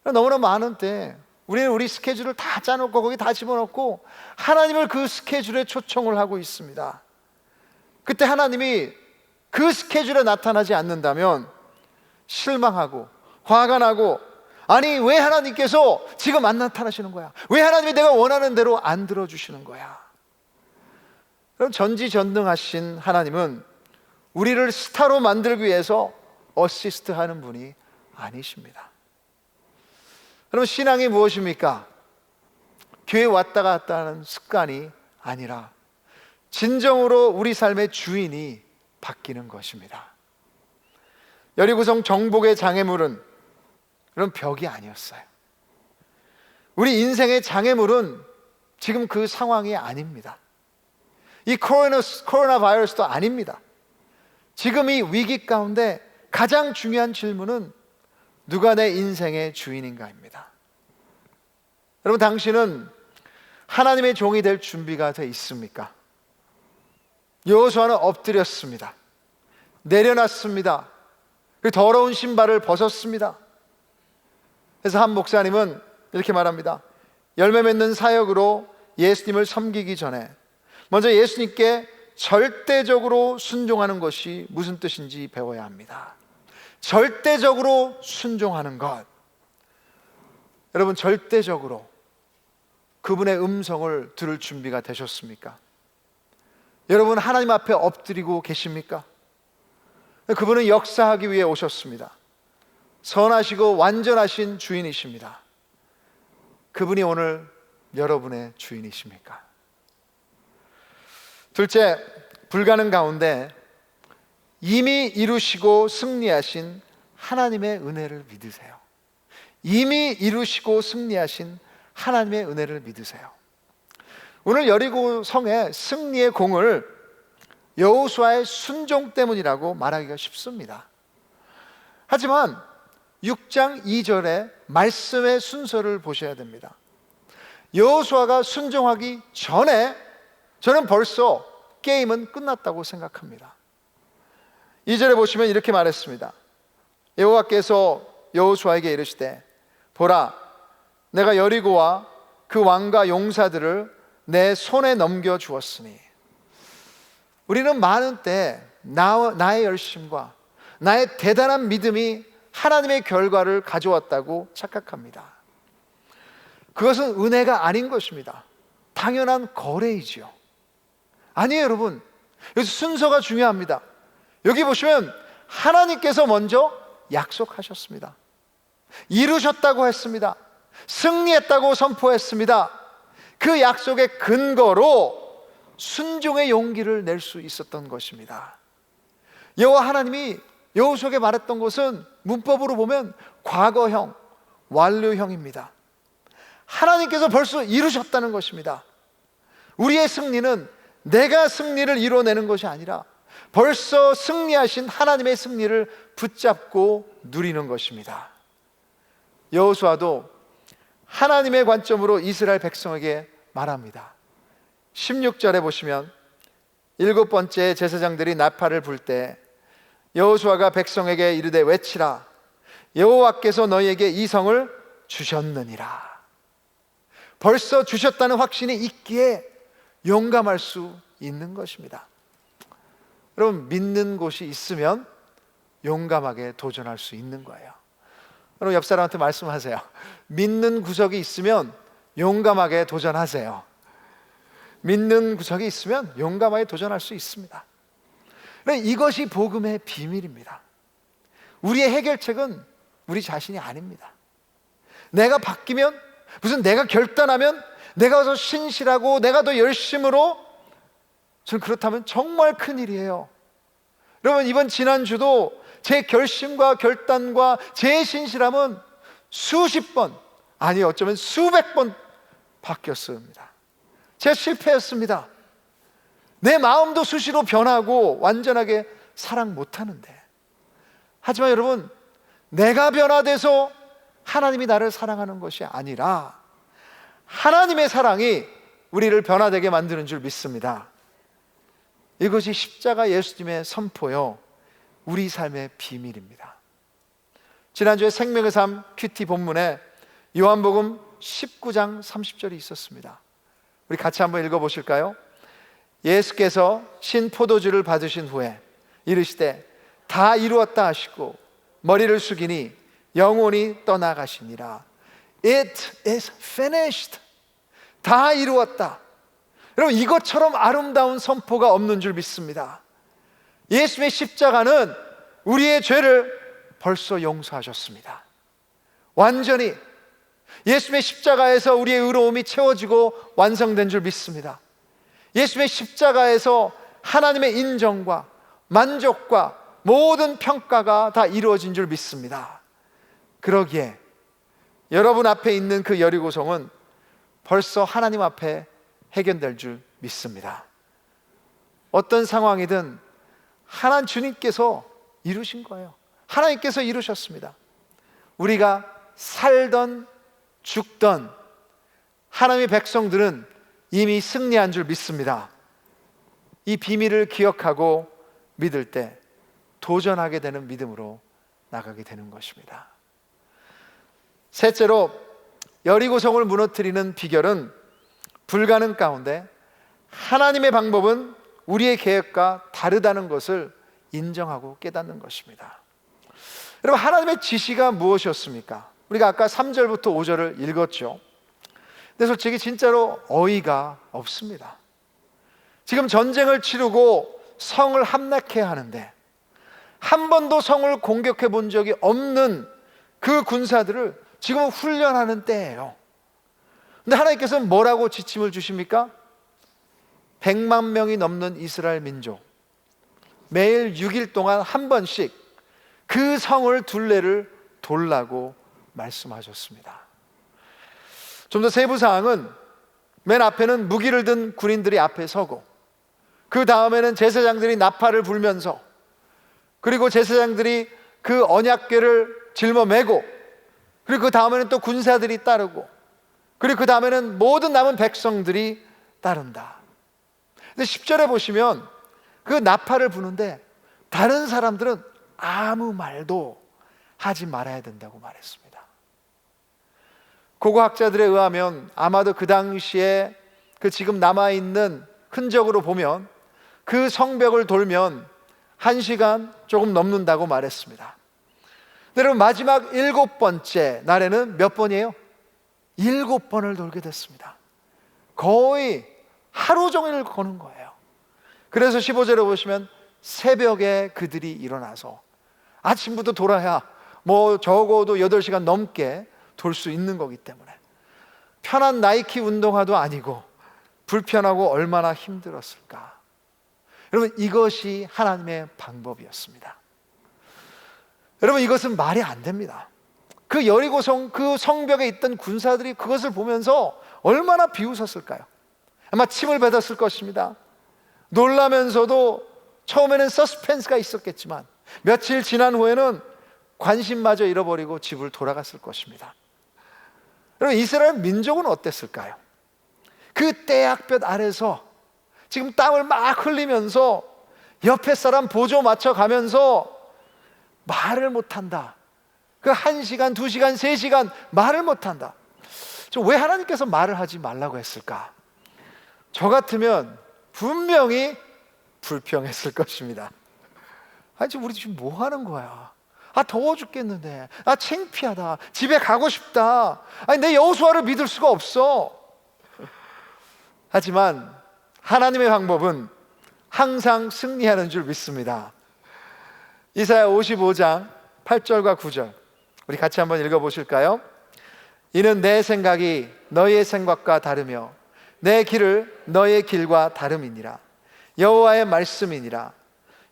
너무나 많은 때 우리는 우리 스케줄을 다 짜놓고 거기 다 집어넣고 하나님을 그 스케줄에 초청을 하고 있습니다. 그때 하나님이 그 스케줄에 나타나지 않는다면 실망하고 화가 나고, 아니 왜 하나님께서 지금 안 나타나시는 거야? 왜 하나님이 내가 원하는 대로 안 들어주시는 거야? 그럼 전지전능하신 하나님은 우리를 스타로 만들기 위해서 어시스트 하는 분이 아니십니다. 그럼 신앙이 무엇입니까? 교회 왔다 갔다 하는 습관이 아니라 진정으로 우리 삶의 주인이 바뀌는 것입니다. 여리고성 정복의 장애물은 그런 벽이 아니었어요. 우리 인생의 장애물은 지금 그 상황이 아닙니다. 이 코로나 바이러스도 아닙니다. 지금 이 위기 가운데 가장 중요한 질문은 누가 내 인생의 주인인가입니다. 여러분, 당신은 하나님의 종이 될 준비가 돼 있습니까? 여호수아는 엎드렸습니다. 내려놨습니다. 그 더러운 신발을 벗었습니다. 그래서 한 목사님은 이렇게 말합니다. 열매 맺는 사역으로 예수님을 섬기기 전에 먼저 예수님께 절대적으로 순종하는 것이 무슨 뜻인지 배워야 합니다. 절대적으로 순종하는 것. 여러분, 절대적으로 그분의 음성을 들을 준비가 되셨습니까? 여러분, 하나님 앞에 엎드리고 계십니까? 그분은 역사하기 위해 오셨습니다. 선하시고 완전하신 주인이십니다. 그분이 오늘 여러분의 주인이십니까? 둘째, 불가능 가운데 이미 이루시고 승리하신 하나님의 은혜를 믿으세요. 이미 이루시고 승리하신 하나님의 은혜를 믿으세요. 오늘 여리고성의 승리의 공을 여호수아의 순종 때문이라고 말하기가 쉽습니다. 하지만 6장 2절의 말씀의 순서를 보셔야 됩니다. 여호수아가 순종하기 전에 저는 벌써 게임은 끝났다고 생각합니다. 2절에 보시면 이렇게 말했습니다. 여호와께서 여호수아에게 이르시되 보라, 내가 여리고와 그 왕과 용사들을 내 손에 넘겨 주었으니. 우리는 많은 때 나의 열심과 나의 대단한 믿음이 하나님의 결과를 가져왔다고 착각합니다. 그것은 은혜가 아닌 것입니다. 당연한 거래이지요. 아니에요, 여러분. 여기서 순서가 중요합니다. 여기 보시면 하나님께서 먼저 약속하셨습니다. 이루셨다고 했습니다. 승리했다고 선포했습니다. 그 약속의 근거로 순종의 용기를 낼 수 있었던 것입니다. 여호와 하나님이 여호수아에게 말했던 것은 문법으로 보면 과거형, 완료형입니다. 하나님께서 벌써 이루셨다는 것입니다. 우리의 승리는 내가 승리를 이뤄내는 것이 아니라 벌써 승리하신 하나님의 승리를 붙잡고 누리는 것입니다. 여호수아도 하나님의 관점으로 이스라엘 백성에게 말합니다. 16절에 보시면 7번째 제사장들이 나팔을 불 때 여호수아가 백성에게 이르되 외치라, 여호와께서 너희에게 이 성을 주셨느니라. 벌써 주셨다는 확신이 있기에 용감할 수 있는 것입니다. 여러분, 믿는 곳이 있으면 용감하게 도전할 수 있는 거예요. 여러분, 옆 사람한테 말씀하세요. 믿는 구석이 있으면 용감하게 도전하세요. 믿는 구석이 있으면 용감하게 도전할 수 있습니다. 이것이 복음의 비밀입니다. 우리의 해결책은 우리 자신이 아닙니다. 내가 바뀌면, 무슨 내가 결단하면, 내가 더 신실하고 내가 더 열심으로, 저는 그렇다면 정말 큰일이에요. 여러분, 이번 지난주도 제 결심과 결단과 제 신실함은 수십 번, 아니 어쩌면 수백 번 바뀌었습니다. 제가 실패했습니다. 내 마음도 수시로 변하고 완전하게 사랑 못하는데, 하지만 여러분, 내가 변화돼서 하나님이 나를 사랑하는 것이 아니라 하나님의 사랑이 우리를 변화되게 만드는 줄 믿습니다. 이것이 십자가 예수님의 선포요, 우리 삶의 비밀입니다. 지난주에 생명의 삶 큐티 본문에 요한복음 19장 30절이 있었습니다. 우리 같이 한번 읽어보실까요? 예수께서 신포도주를 받으신 후에 이르시되 다 이루었다 하시고 머리를 숙이니 영혼이 떠나가시니라. It is finished. 다 이루었다. 여러분, 이것처럼 아름다운 선포가 없는 줄 믿습니다. 예수의 십자가는 우리의 죄를 벌써 용서하셨습니다. 완전히 예수의 십자가에서 우리의 의로움이 채워지고 완성된 줄 믿습니다. 예수의 십자가에서 하나님의 인정과 만족과 모든 평가가 다 이루어진 줄 믿습니다. 그러기에 여러분 앞에 있는 그 여리고성은 벌써 하나님 앞에 해결될 줄 믿습니다. 어떤 상황이든 하나님 주님께서 이루신 거예요. 하나님께서 이루셨습니다. 우리가 살던 죽던 하나님의 백성들은 이미 승리한 줄 믿습니다. 이 비밀을 기억하고 믿을 때 도전하게 되는 믿음으로 나가게 되는 것입니다. 셋째로, 여리고성을 무너뜨리는 비결은 불가능 가운데 하나님의 방법은 우리의 계획과 다르다는 것을 인정하고 깨닫는 것입니다. 여러분, 하나님의 지시가 무엇이었습니까? 우리가 아까 3절부터 5절을 읽었죠. 근데 솔직히 진짜로 어이가 없습니다. 지금 전쟁을 치르고 성을 함락해야 하는데 한 번도 성을 공격해 본 적이 없는 그 군사들을 지금 훈련하는 때예요. 근데 하나님께서는 뭐라고 지침을 주십니까? 100만 명이 넘는 이스라엘 민족, 매일 6일 동안 한 번씩 그 성을 둘레를 돌라고 말씀하셨습니다. 좀 더 세부 사항은 맨 앞에는 무기를 든 군인들이 앞에 서고, 그 다음에는 제사장들이 나팔을 불면서, 그리고 제사장들이 그 언약궤를 짊어매고, 그리고 그 다음에는 또 군사들이 따르고, 그리고 그 다음에는 모든 남은 백성들이 따른다. 근데 10절에 보시면 그 나팔을 부는데 다른 사람들은 아무 말도 하지 말아야 된다고 말했습니다. 고고학자들에 의하면 아마도 그 당시에 그 지금 남아있는 흔적으로 보면 그 성벽을 돌면 1시간 조금 넘는다고 말했습니다. 여러분, 마지막 7번째 날에는 몇 번이에요? 7번을 돌게 됐습니다. 거의 하루 종일 거는 거예요. 그래서 15절에 보시면 새벽에 그들이 일어나서 아침부터 돌아야 뭐 적어도 8시간 넘게 돌 수 있는 거기 때문에 편한 나이키 운동화도 아니고 불편하고 얼마나 힘들었을까. 여러분, 이것이 하나님의 방법이었습니다. 여러분, 이것은 말이 안 됩니다. 그 여리고성 그 성벽에 있던 군사들이 그것을 보면서 얼마나 비웃었을까요? 아마 침을 뱉었을 것입니다. 놀라면서도 처음에는 서스펜스가 있었겠지만 며칠 지난 후에는 관심마저 잃어버리고 집을 돌아갔을 것입니다. 여러분, 이스라엘 민족은 어땠을까요? 그 떼약볕 아래서 지금 땀을 막 흘리면서 옆에 사람 보조 맞춰가면서 말을 못한다. 그 1시간, 2시간, 3시간 말을 못한다. 왜 하나님께서 말을 하지 말라고 했을까? 저 같으면 분명히 불평했을 것입니다. 아니, 지금 우리 지금 뭐 하는 거야? 더워 죽겠는데. 창피하다. 집에 가고 싶다. 아니, 내 여호수아를 믿을 수가 없어. 하지만 하나님의 방법은 항상 승리하는 줄 믿습니다. 이사야 55장 8절과 9절 우리 같이 한번 읽어보실까요? 이는 내 생각이 너희의 생각과 다르며 내 길을 너희의 길과 다름이니라. 여호와의 말씀이니라.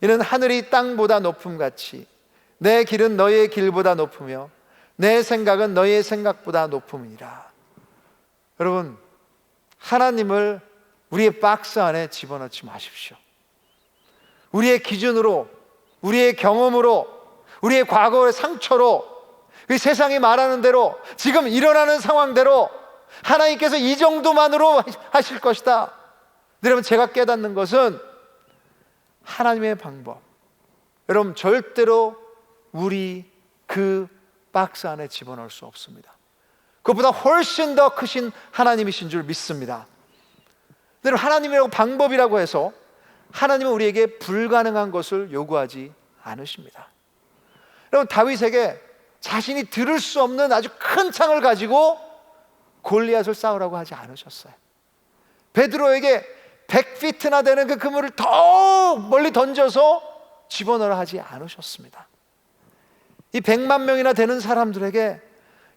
이는 하늘이 땅보다 높음같이 내 길은 너희의 길보다 높으며 내 생각은 너희의 생각보다 높음이니라. 여러분, 하나님을 우리의 박스 안에 집어넣지 마십시오. 우리의 기준으로, 우리의 경험으로, 우리의 과거의 상처로, 그 세상이 말하는 대로, 지금 일어나는 상황대로 하나님께서 이 정도만으로 하실 것이다. 여러분, 제가 깨닫는 것은 하나님의 방법, 여러분, 절대로 우리 그 박스 안에 집어넣을 수 없습니다. 그것보다 훨씬 더 크신 하나님이신 줄 믿습니다. 여러분, 하나님이라고 방법이라고 해서 하나님은 우리에게 불가능한 것을 요구하지 않으십니다. 여러분, 다윗에게 자신이 들을 수 없는 아주 큰 창을 가지고 골리앗을 싸우라고 하지 않으셨어요. 베드로에게 100피트나 되는 그 그물을 더 멀리 던져서 집어넣으라 하지 않으셨습니다. 이 100만 명이나 되는 사람들에게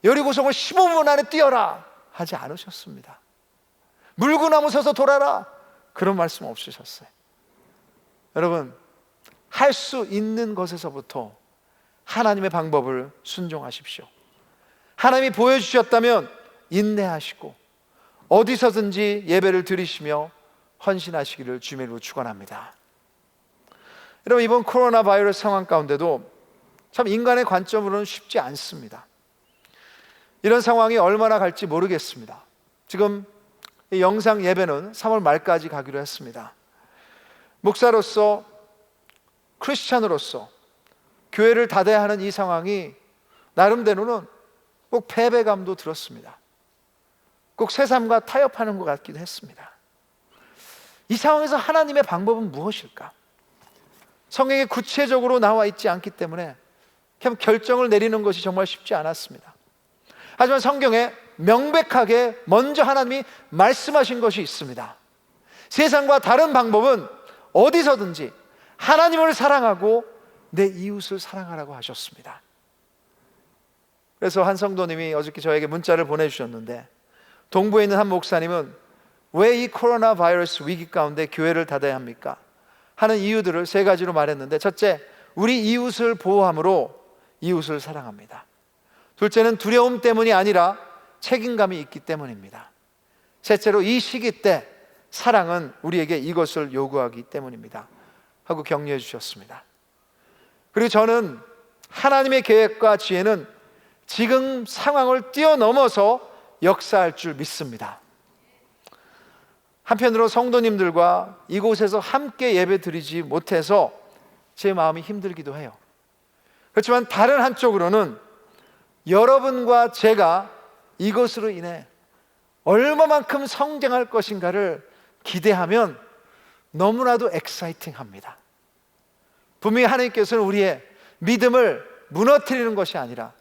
여리고성을 15분 안에 뛰어라 하지 않으셨습니다. 물구나무 서서 돌아라, 그런 말씀 없으셨어요. 여러분, 할 수 있는 것에서부터 하나님의 방법을 순종하십시오. 하나님이 보여주셨다면 인내하시고 어디서든지 예배를 드리시며 헌신하시기를 주님으로 축원합니다. 여러분, 이번 코로나 바이러스 상황 가운데도 참 인간의 관점으로는 쉽지 않습니다. 이런 상황이 얼마나 갈지 모르겠습니다. 지금 이 영상 예배는 3월 말까지 가기로 했습니다. 목사로서, 크리스찬으로서 교회를 닫아야 하는 이 상황이 나름대로는 꼭 패배감도 들었습니다. 꼭 새삼과 타협하는 것 같기도 했습니다. 이 상황에서 하나님의 방법은 무엇일까? 성경에 구체적으로 나와 있지 않기 때문에 그냥 결정을 내리는 것이 정말 쉽지 않았습니다. 하지만 성경에 명백하게 먼저 하나님이 말씀하신 것이 있습니다. 세상과 다른 방법은 어디서든지 하나님을 사랑하고 내 이웃을 사랑하라고 하셨습니다. 그래서 한 성도님이 어저께 저에게 문자를 보내주셨는데, 동부에 있는 한 목사님은 왜 이 코로나 바이러스 위기 가운데 교회를 닫아야 합니까? 하는 이유들을 3가지로 말했는데, 첫째, 우리 이웃을 보호함으로 이웃을 사랑합니다. 둘째는 두려움 때문이 아니라 책임감이 있기 때문입니다. 셋째로 이 시기 때 사랑은 우리에게 이것을 요구하기 때문입니다 하고 격려해 주셨습니다. 그리고 저는 하나님의 계획과 지혜는 지금 상황을 뛰어넘어서 역사할 줄 믿습니다. 한편으로 성도님들과 이곳에서 함께 예배 드리지 못해서 제 마음이 힘들기도 해요. 그렇지만 다른 한쪽으로는 여러분과 제가 이것으로 인해 얼마만큼 성장할 것인가를 기대하면 너무나도 엑사이팅합니다. 분명히 하나님께서는 우리의 믿음을 무너뜨리는 것이 아니라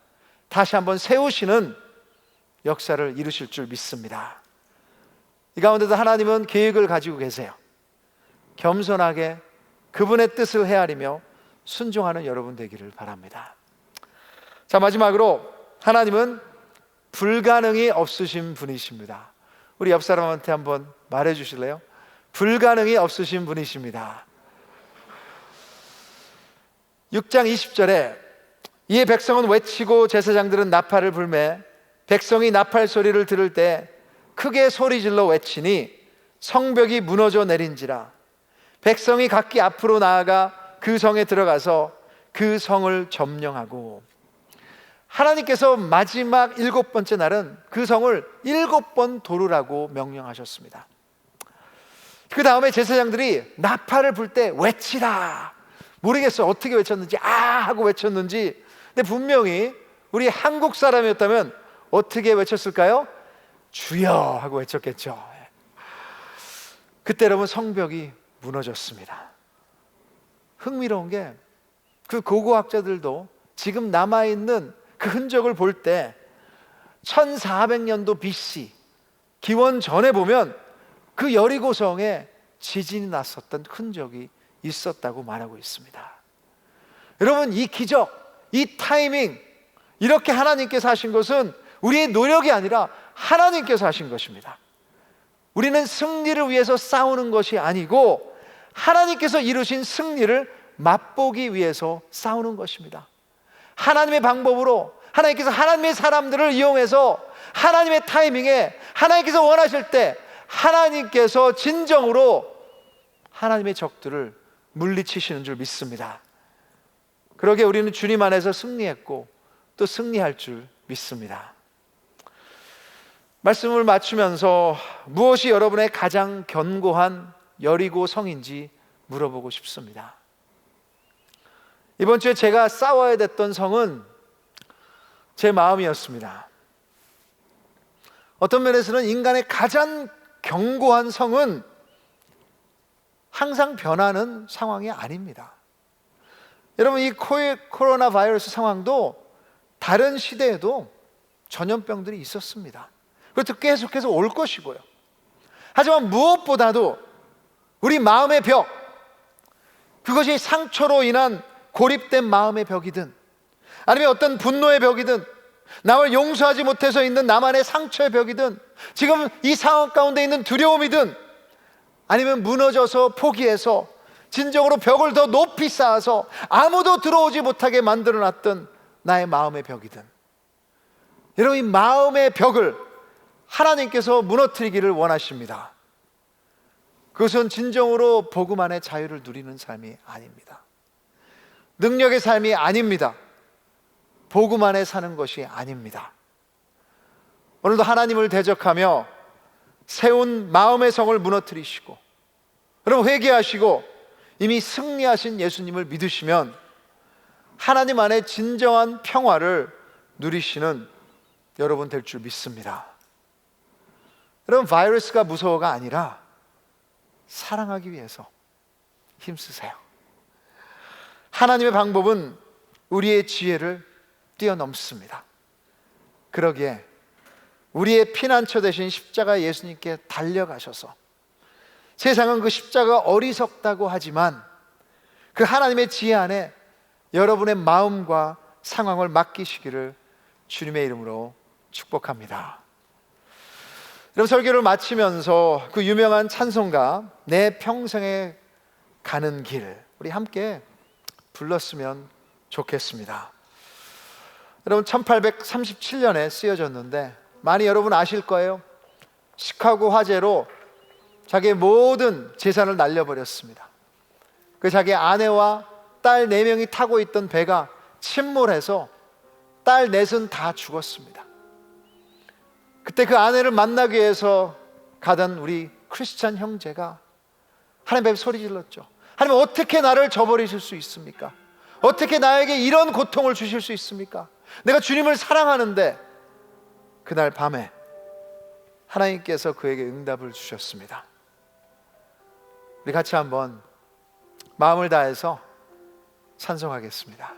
다시 한번 세우시는 역사를 이루실 줄 믿습니다. 이 가운데도 하나님은 계획을 가지고 계세요. 겸손하게 그분의 뜻을 헤아리며 순종하는 여러분 되기를 바랍니다. 자, 마지막으로 하나님은 불가능이 없으신 분이십니다. 우리 옆 사람한테 한번 말해 주실래요? 불가능이 없으신 분이십니다. 6장 20절에 이에 백성은 외치고 제사장들은 나팔을 불매 백성이 나팔 소리를 들을 때 크게 소리질러 외치니 성벽이 무너져 내린지라. 백성이 각기 앞으로 나아가 그 성에 들어가서 그 성을 점령하고, 하나님께서 마지막 7번째 날은 그 성을 7번 도르라고 명령하셨습니다. 그 다음에 제사장들이 나팔을 불 때 외치라. 모르겠어요, 어떻게 외쳤는지, 하고 외쳤는지. 근데 분명히 우리 한국 사람이었다면 어떻게 외쳤을까요? 주여 하고 외쳤겠죠. 그때 여러분 성벽이 무너졌습니다. 흥미로운 게 그 고고학자들도 지금 남아있는 그 흔적을 볼 때 1400년도 BC 기원 전에 보면 그 여리고성에 지진이 났었던 흔적이 있었다고 말하고 있습니다. 여러분, 이 기적, 이 타이밍, 이렇게 하나님께서 하신 것은 우리의 노력이 아니라 하나님께서 하신 것입니다. 우리는 승리를 위해서 싸우는 것이 아니고 하나님께서 이루신 승리를 맛보기 위해서 싸우는 것입니다. 하나님의 방법으로, 하나님께서 하나님의 사람들을 이용해서 하나님의 타이밍에 하나님께서 원하실 때 하나님께서 진정으로 하나님의 적들을 물리치시는 줄 믿습니다. 그러기에 우리는 주님 안에서 승리했고 또 승리할 줄 믿습니다. 말씀을 맞추면서 무엇이 여러분의 가장 견고한 여리고 성인지 물어보고 싶습니다. 이번 주에 제가 싸워야 됐던 성은 제 마음이었습니다. 어떤 면에서는 인간의 가장 견고한 성은 항상 변하는 상황이 아닙니다. 여러분, 이 코로나 바이러스 상황도 다른 시대에도 전염병들이 있었습니다. 그것도 계속해서 올 것이고요. 하지만 무엇보다도 우리 마음의 벽, 그것이 상처로 인한 고립된 마음의 벽이든 아니면 어떤 분노의 벽이든 남을 용서하지 못해서 있는 나만의 상처의 벽이든 지금 이 상황 가운데 있는 두려움이든 아니면 무너져서 포기해서 진정으로 벽을 더 높이 쌓아서 아무도 들어오지 못하게 만들어놨던 나의 마음의 벽이든, 여러분, 이 마음의 벽을 하나님께서 무너뜨리기를 원하십니다. 그것은 진정으로 복음 안에 자유를 누리는 삶이 아닙니다. 능력의 삶이 아닙니다. 복음 안에 사는 것이 아닙니다. 오늘도 하나님을 대적하며 세운 마음의 성을 무너뜨리시고, 여러분, 회개하시고 이미 승리하신 예수님을 믿으시면 하나님 안에 진정한 평화를 누리시는 여러분 될 줄 믿습니다. 여러분, 바이러스가 무서워가 아니라 사랑하기 위해서 힘쓰세요. 하나님의 방법은 우리의 지혜를 뛰어넘습니다. 그러기에 우리의 피난처 되신 십자가 예수님께 달려가셔서, 세상은 그 십자가 어리석다고 하지만 그 하나님의 지혜 안에 여러분의 마음과 상황을 맡기시기를 주님의 이름으로 축복합니다. 여러분, 설교를 마치면서 그 유명한 찬송가 내 평생에 가는 길, 우리 함께 불렀으면 좋겠습니다. 여러분, 1837년에 쓰여졌는데 많이 여러분 아실 거예요. 시카고 화재로 자기의 모든 재산을 날려버렸습니다. 그 자기 아내와 딸 4명이 타고 있던 배가 침몰해서 딸 넷은 다 죽었습니다. 그때 그 아내를 만나기 위해서 가던 우리 크리스찬 형제가 하나님 앞에 소리 질렀죠. 하나님, 어떻게 나를 저버리실 수 있습니까? 어떻게 나에게 이런 고통을 주실 수 있습니까? 내가 주님을 사랑하는데. 그날 밤에 하나님께서 그에게 응답을 주셨습니다. 우리 같이 한번 마음을 다해서 찬송하겠습니다.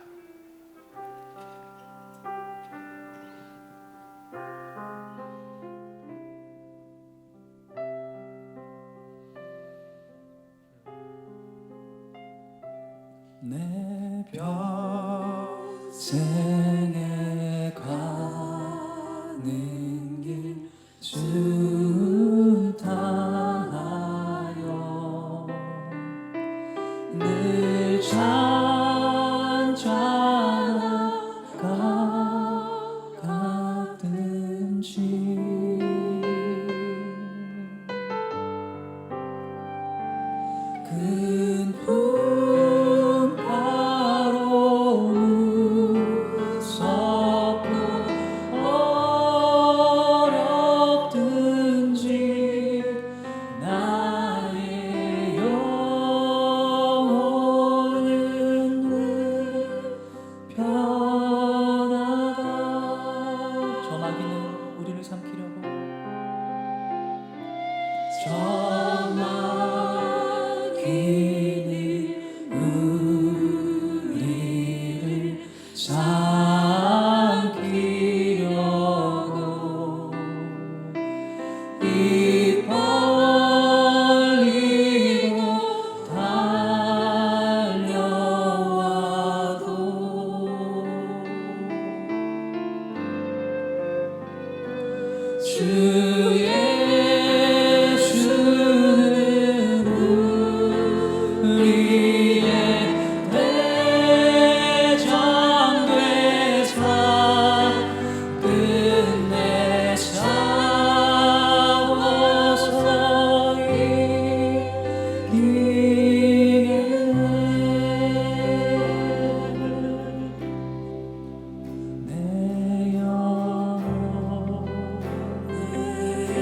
내 평생에 가는 길 순탄하여 늘 잔잔한 가든지 큰 풍파로 무섭고 어렵든지 나의 영혼은 늘 편하다. 저 마귀는 우리를 삼키려고 기니 우리를 삼키려고 입 벌리고 달려와도 주 예수는 우리의 대장 되사 끝내 싸워서 이기네. 내 영혼 내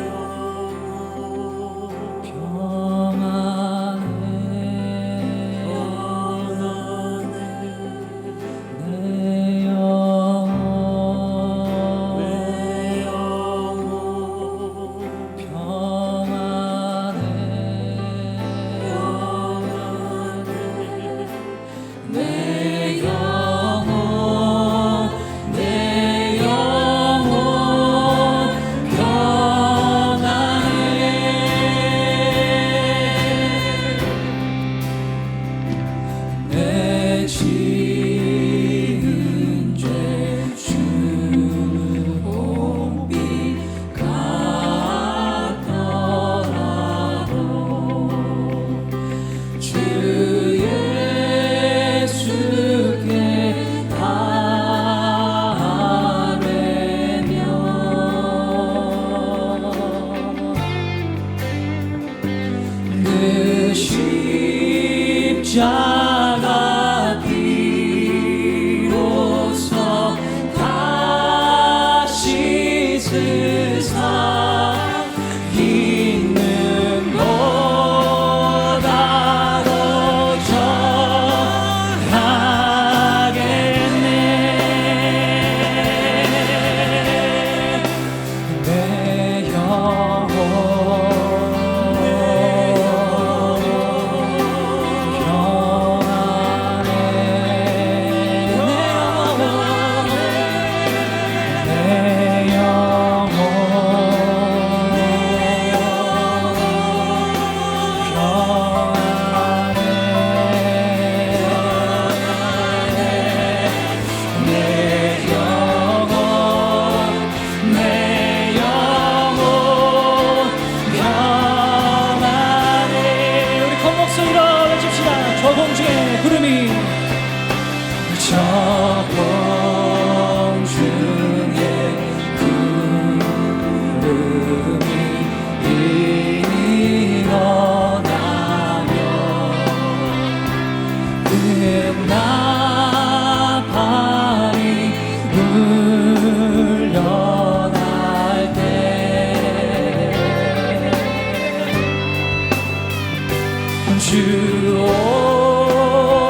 영혼 평안해. 내 영혼 평안해. 내 지은 죄 주홍빛 같더라도 주 예수께 아뢰며 그 십자가 비로소 다시 세상 있는 보다도 전하겠네. 내 영혼 평안해. 내 영혼 주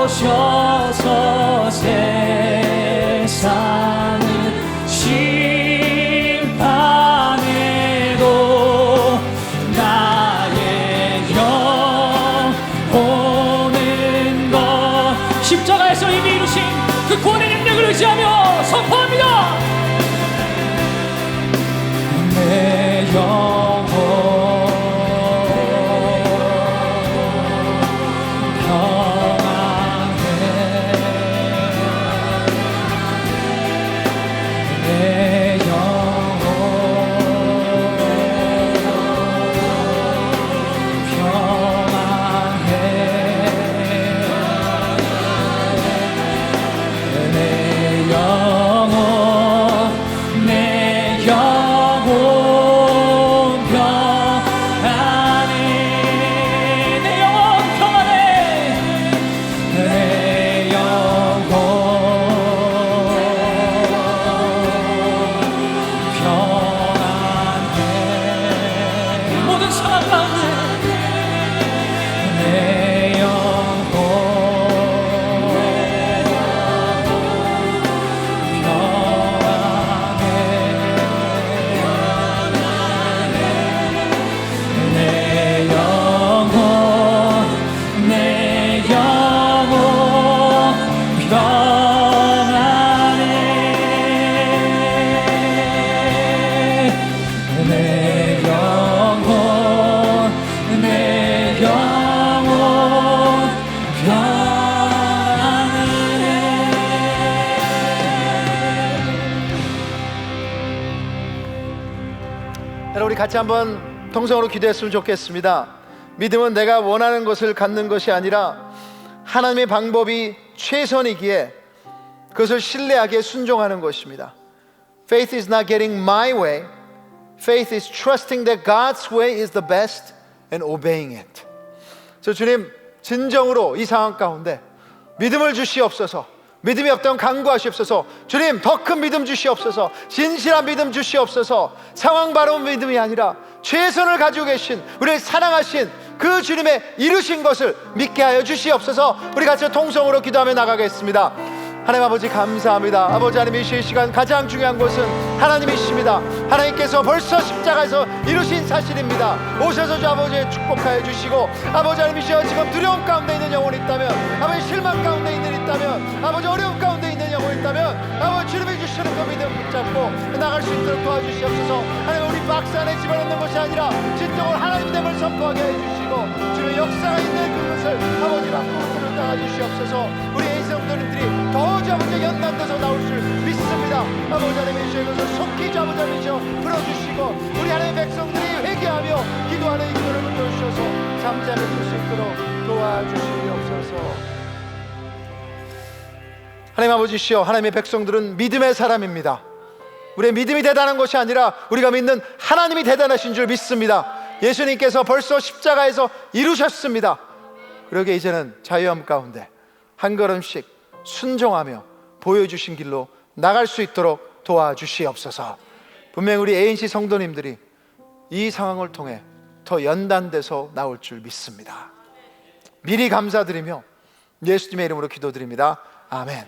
오셔서 세상을 심판해도 나의 영혼은 것 십자가에서 이미 이루신 그 구원의 능력을 의지하며 선포합니다. 내 영혼 평안해 내 영혼 평안해 내 영혼 내 영혼 평안해 내 영혼 평안해 내 영혼 평안해 모든 상황 가운데 내 영혼 평안해 내 영혼 내 영혼 평안해 내 영혼 내 영혼 여러분, 우리 같이 한번 통성으로 기도했으면 좋겠습니다. 믿음은 내가 원하는 것을 갖는 것이 아니라 하나님의 방법이 최선이기에 그것을 신뢰하게 순종하는 것입니다. Faith is not getting my way. Faith is trusting that God's way is the best and obeying it. 저 주님, 진정으로 이 상황 가운데 믿음을 주시옵소서. 믿음이 없다면 간구하시옵소서. 주님, 더 큰 믿음 주시옵소서. 진실한 믿음 주시옵소서. 상황 바로운 믿음이 아니라 최선을 가지고 계신 우리를 사랑하신 그 주님의 이루신 것을 믿게 하여 주시옵소서. 우리 같이 통성으로 기도하며 나가겠습니다. 하나님 아버지, 감사합니다. 아버지 하나님, 이 시간 가장 중요한 것은 하나님이십니다. 하나님께서 벌써 십자가에서 이루신 사실입니다. 오셔서 주 아버지 축복하여 주시고, 아버지 하나님, 이 시간 지금 두려움 가운데 있는 영혼이 있다면, 아버지 실망 가운데 있다면, 아버지 어려움 가운데 있는 영혼이 있다면, 아버지 주님이 주시는 그 믿음 붙잡고 나갈 수 있도록 도와주시옵소서. 하나님, 우리 박스 안에 집어넣는 것이 아니라 진정으로 하나님됨을 선포하게 해주시고, 주님의 역사가 있는 그것을 아버지 앞으로 따라 주시옵소서. 우리 애성도님들이 더 아버지 연단돼서 나올 줄 믿습니다. 아버지 하나님, 이 것을 속히 아버지 하나님 풀어주시고, 우리 하나님의 백성들이 회개하며 기도하는 이 기도를 붙여주셔서 잠잠해 줄 수 있도록 도와주시옵소서. 하나님 아버지시여, 하나님의 백성들은 믿음의 사람입니다. 우리의 믿음이 대단한 것이 아니라 우리가 믿는 하나님이 대단하신 줄 믿습니다. 예수님께서 벌써 십자가에서 이루셨습니다. 그러게 이제는 자유함 가운데 한 걸음씩 순종하며 보여주신 길로 나갈 수 있도록 도와주시옵소서. 분명히 우리 ANC 성도님들이 이 상황을 통해 더 연단돼서 나올 줄 믿습니다. 미리 감사드리며 예수님의 이름으로 기도드립니다. 아멘.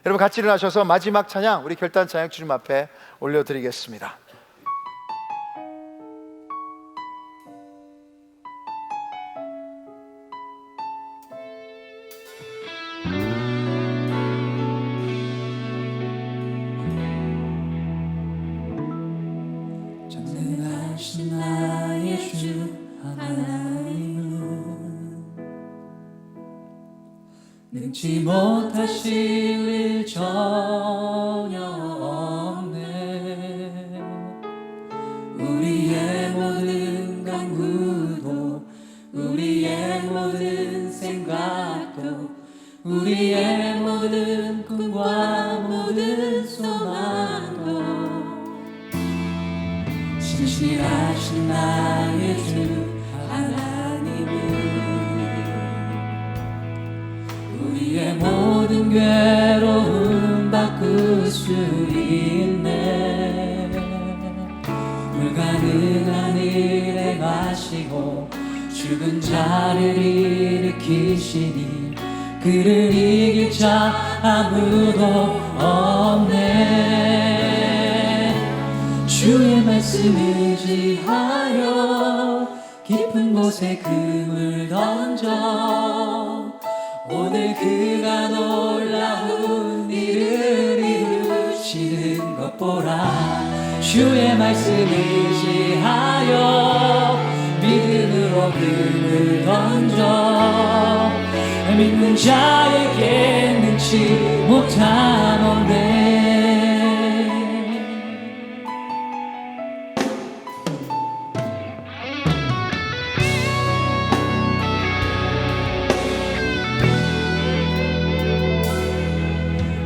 여러분, 같이 일어나셔서 마지막 찬양, 우리 결단 찬양 주님 앞에 올려드리겠습니다. 전능하신 나의 주 하나님은 능치 못하실 일 전혀 없네. 우리의 모든 간구도, 우리의 모든 생각도, 우리의 모든 꿈과 모든 소망도 신실하신 나의 주 하나님은 우리의 모든 괴로움 바꿀 수 있네. 불가능한 일 행하시고 죽은 자를 일으키시니 그를 이길 자 아무도 없네. 주의 말씀 의지하여 깊은 곳에 금을 던져 오늘 그가 놀라운 일을 이루시는 것 보라. 주의 말씀 의지하여 믿음으로 금을 던져 믿는 자에게 능치 못함 없네.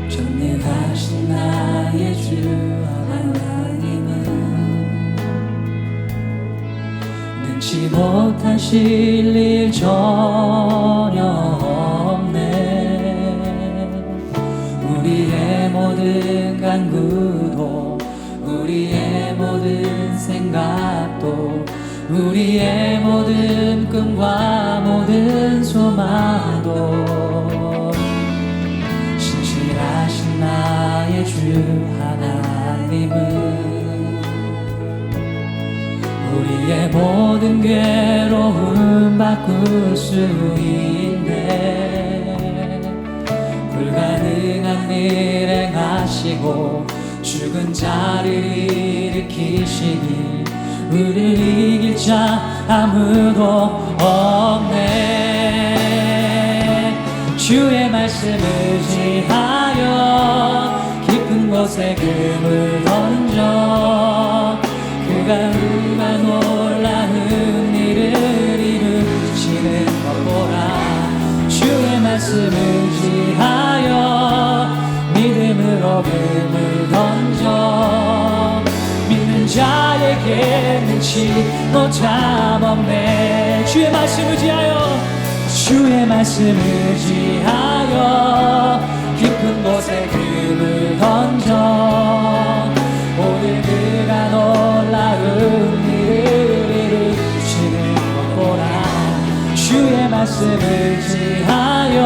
전능하신 나의 주 하나님은 능치 못하실 일 전혀 없네. 우리의 모든 간구도 우리의 모든 생각도 우리의 모든 꿈과 모든 소망도 신실하신 나의 주 하나님은 우리의 모든 괴로움 바꿀 수 있네. 불가능한 일 행하시고 죽은 자를 일으키시니 우리를 이길 자 아무도 없네. 주의 말씀 의지하여 깊은 곳에 금을 던져 그가 놀라운 일을 이루시는 것 보라. 주의 말씀 의지하여 믿음으로 금을 던져 믿는 자에게 능치 못함 없네. 주의 말씀 의지하여 주의 말씀 의지하여 깊은 곳에 금을 던져 오늘 그가 놀라운 일을 이루시는 것 보라. 주의 말씀 의지하여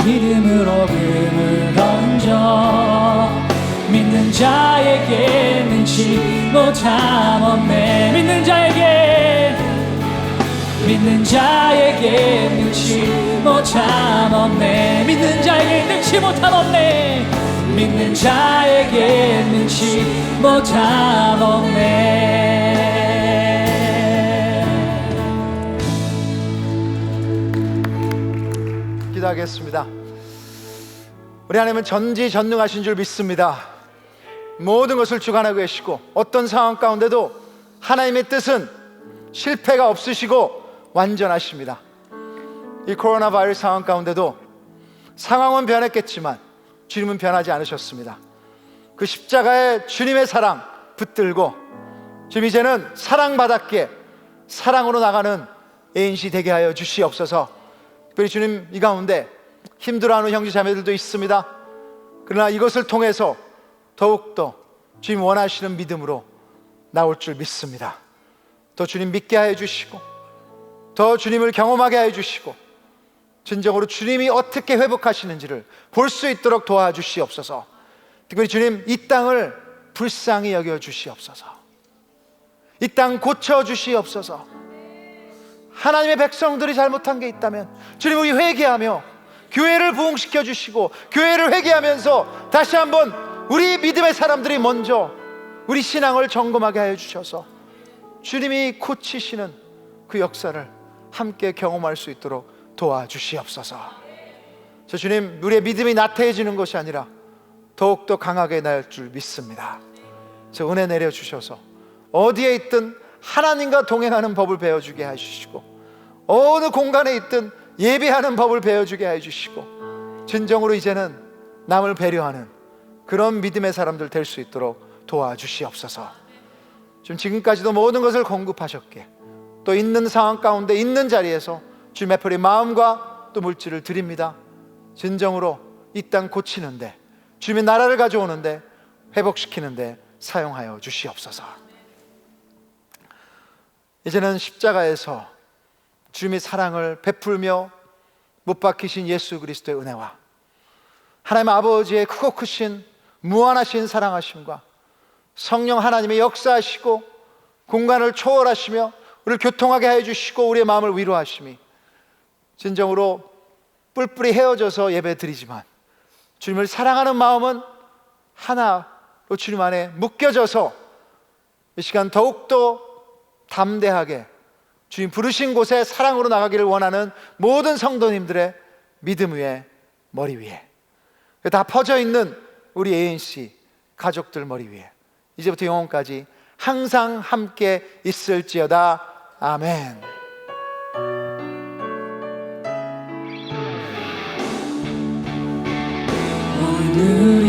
믿음으로 금을 던져 믿는 자에게 능치 못함 없네. 믿는 자에게 능치 못함 없네. 믿는 자에게 능치 못함 없네. 믿는 자에게 능치 못함 없네. 기도하겠습니다. 우리 하나님은 전지전능하신 줄 믿습니다. 모든 것을 주관하고 계시고 어떤 상황 가운데도 하나님의 뜻은 실패가 없으시고 완전하십니다. 이 코로나 바이러스 상황 가운데도 상황은 변했겠지만 주님은 변하지 않으셨습니다. 그 십자가의 주님의 사랑 붙들고 지금 이제는 사랑받았기에 사랑으로 나가는 애인시 되게 하여 주시옵소서. 특별히 주님 이 가운데 힘들어하는 형제 자매들도 있습니다. 그러나 이것을 통해서 더욱더 주님 원하시는 믿음으로 나올 줄 믿습니다. 더 주님 믿게 하여 주시고 더 주님을 경험하게 하여 주시고 진정으로 주님이 어떻게 회복하시는지를 볼 수 있도록 도와주시옵소서. 특별히 주님 이 땅을 불쌍히 여겨 주시옵소서. 이 땅 고쳐 주시옵소서. 하나님의 백성들이 잘못한 게 있다면 주님 우리 회개하며 교회를 부흥시켜 주시고 교회를 회개하면서 다시 한번 우리 믿음의 사람들이 먼저 우리 신앙을 점검하게 하여 주셔서 주님이 고치시는 그 역사를 함께 경험할 수 있도록 도와주시옵소서. 저 주님 우리의 믿음이 나태해지는 것이 아니라 더욱더 강하게 날 줄 믿습니다. 저 은혜 내려주셔서 어디에 있든 하나님과 동행하는 법을 배워주게 해주시고 어느 공간에 있든 예배하는 법을 배워주게 해주시고 진정으로 이제는 남을 배려하는 그런 믿음의 사람들 될 수 있도록 도와주시옵소서. 지금까지도 모든 것을 공급하셨기에 또 있는 상황 가운데 있는 자리에서 주님의 앞에 마음과 또 물질을 드립니다. 진정으로 이 땅 고치는데 주님의 나라를 가져오는데 회복시키는데 사용하여 주시옵소서. 이제는 십자가에서 주님의 사랑을 베풀며 못 박히신 예수 그리스도의 은혜와 하나님 아버지의 크고 크신 무한하신 사랑하심과 성령 하나님의 역사하시고 공간을 초월하시며 우리를 교통하게 하여 주시고 우리의 마음을 위로하심이 진정으로 뿔뿔이 헤어져서 예배 드리지만 주님을 사랑하는 마음은 하나로 주님 안에 묶여져서 이 시간 더욱더 담대하게 주님 부르신 곳에 사랑으로 나가기를 원하는 모든 성도님들의 믿음 위에 머리 위에 다 퍼져 있는 우리 ANC 가족들 머리 위에 이제부터 영원까지 항상 함께 있을지어다. 아멘. 오늘이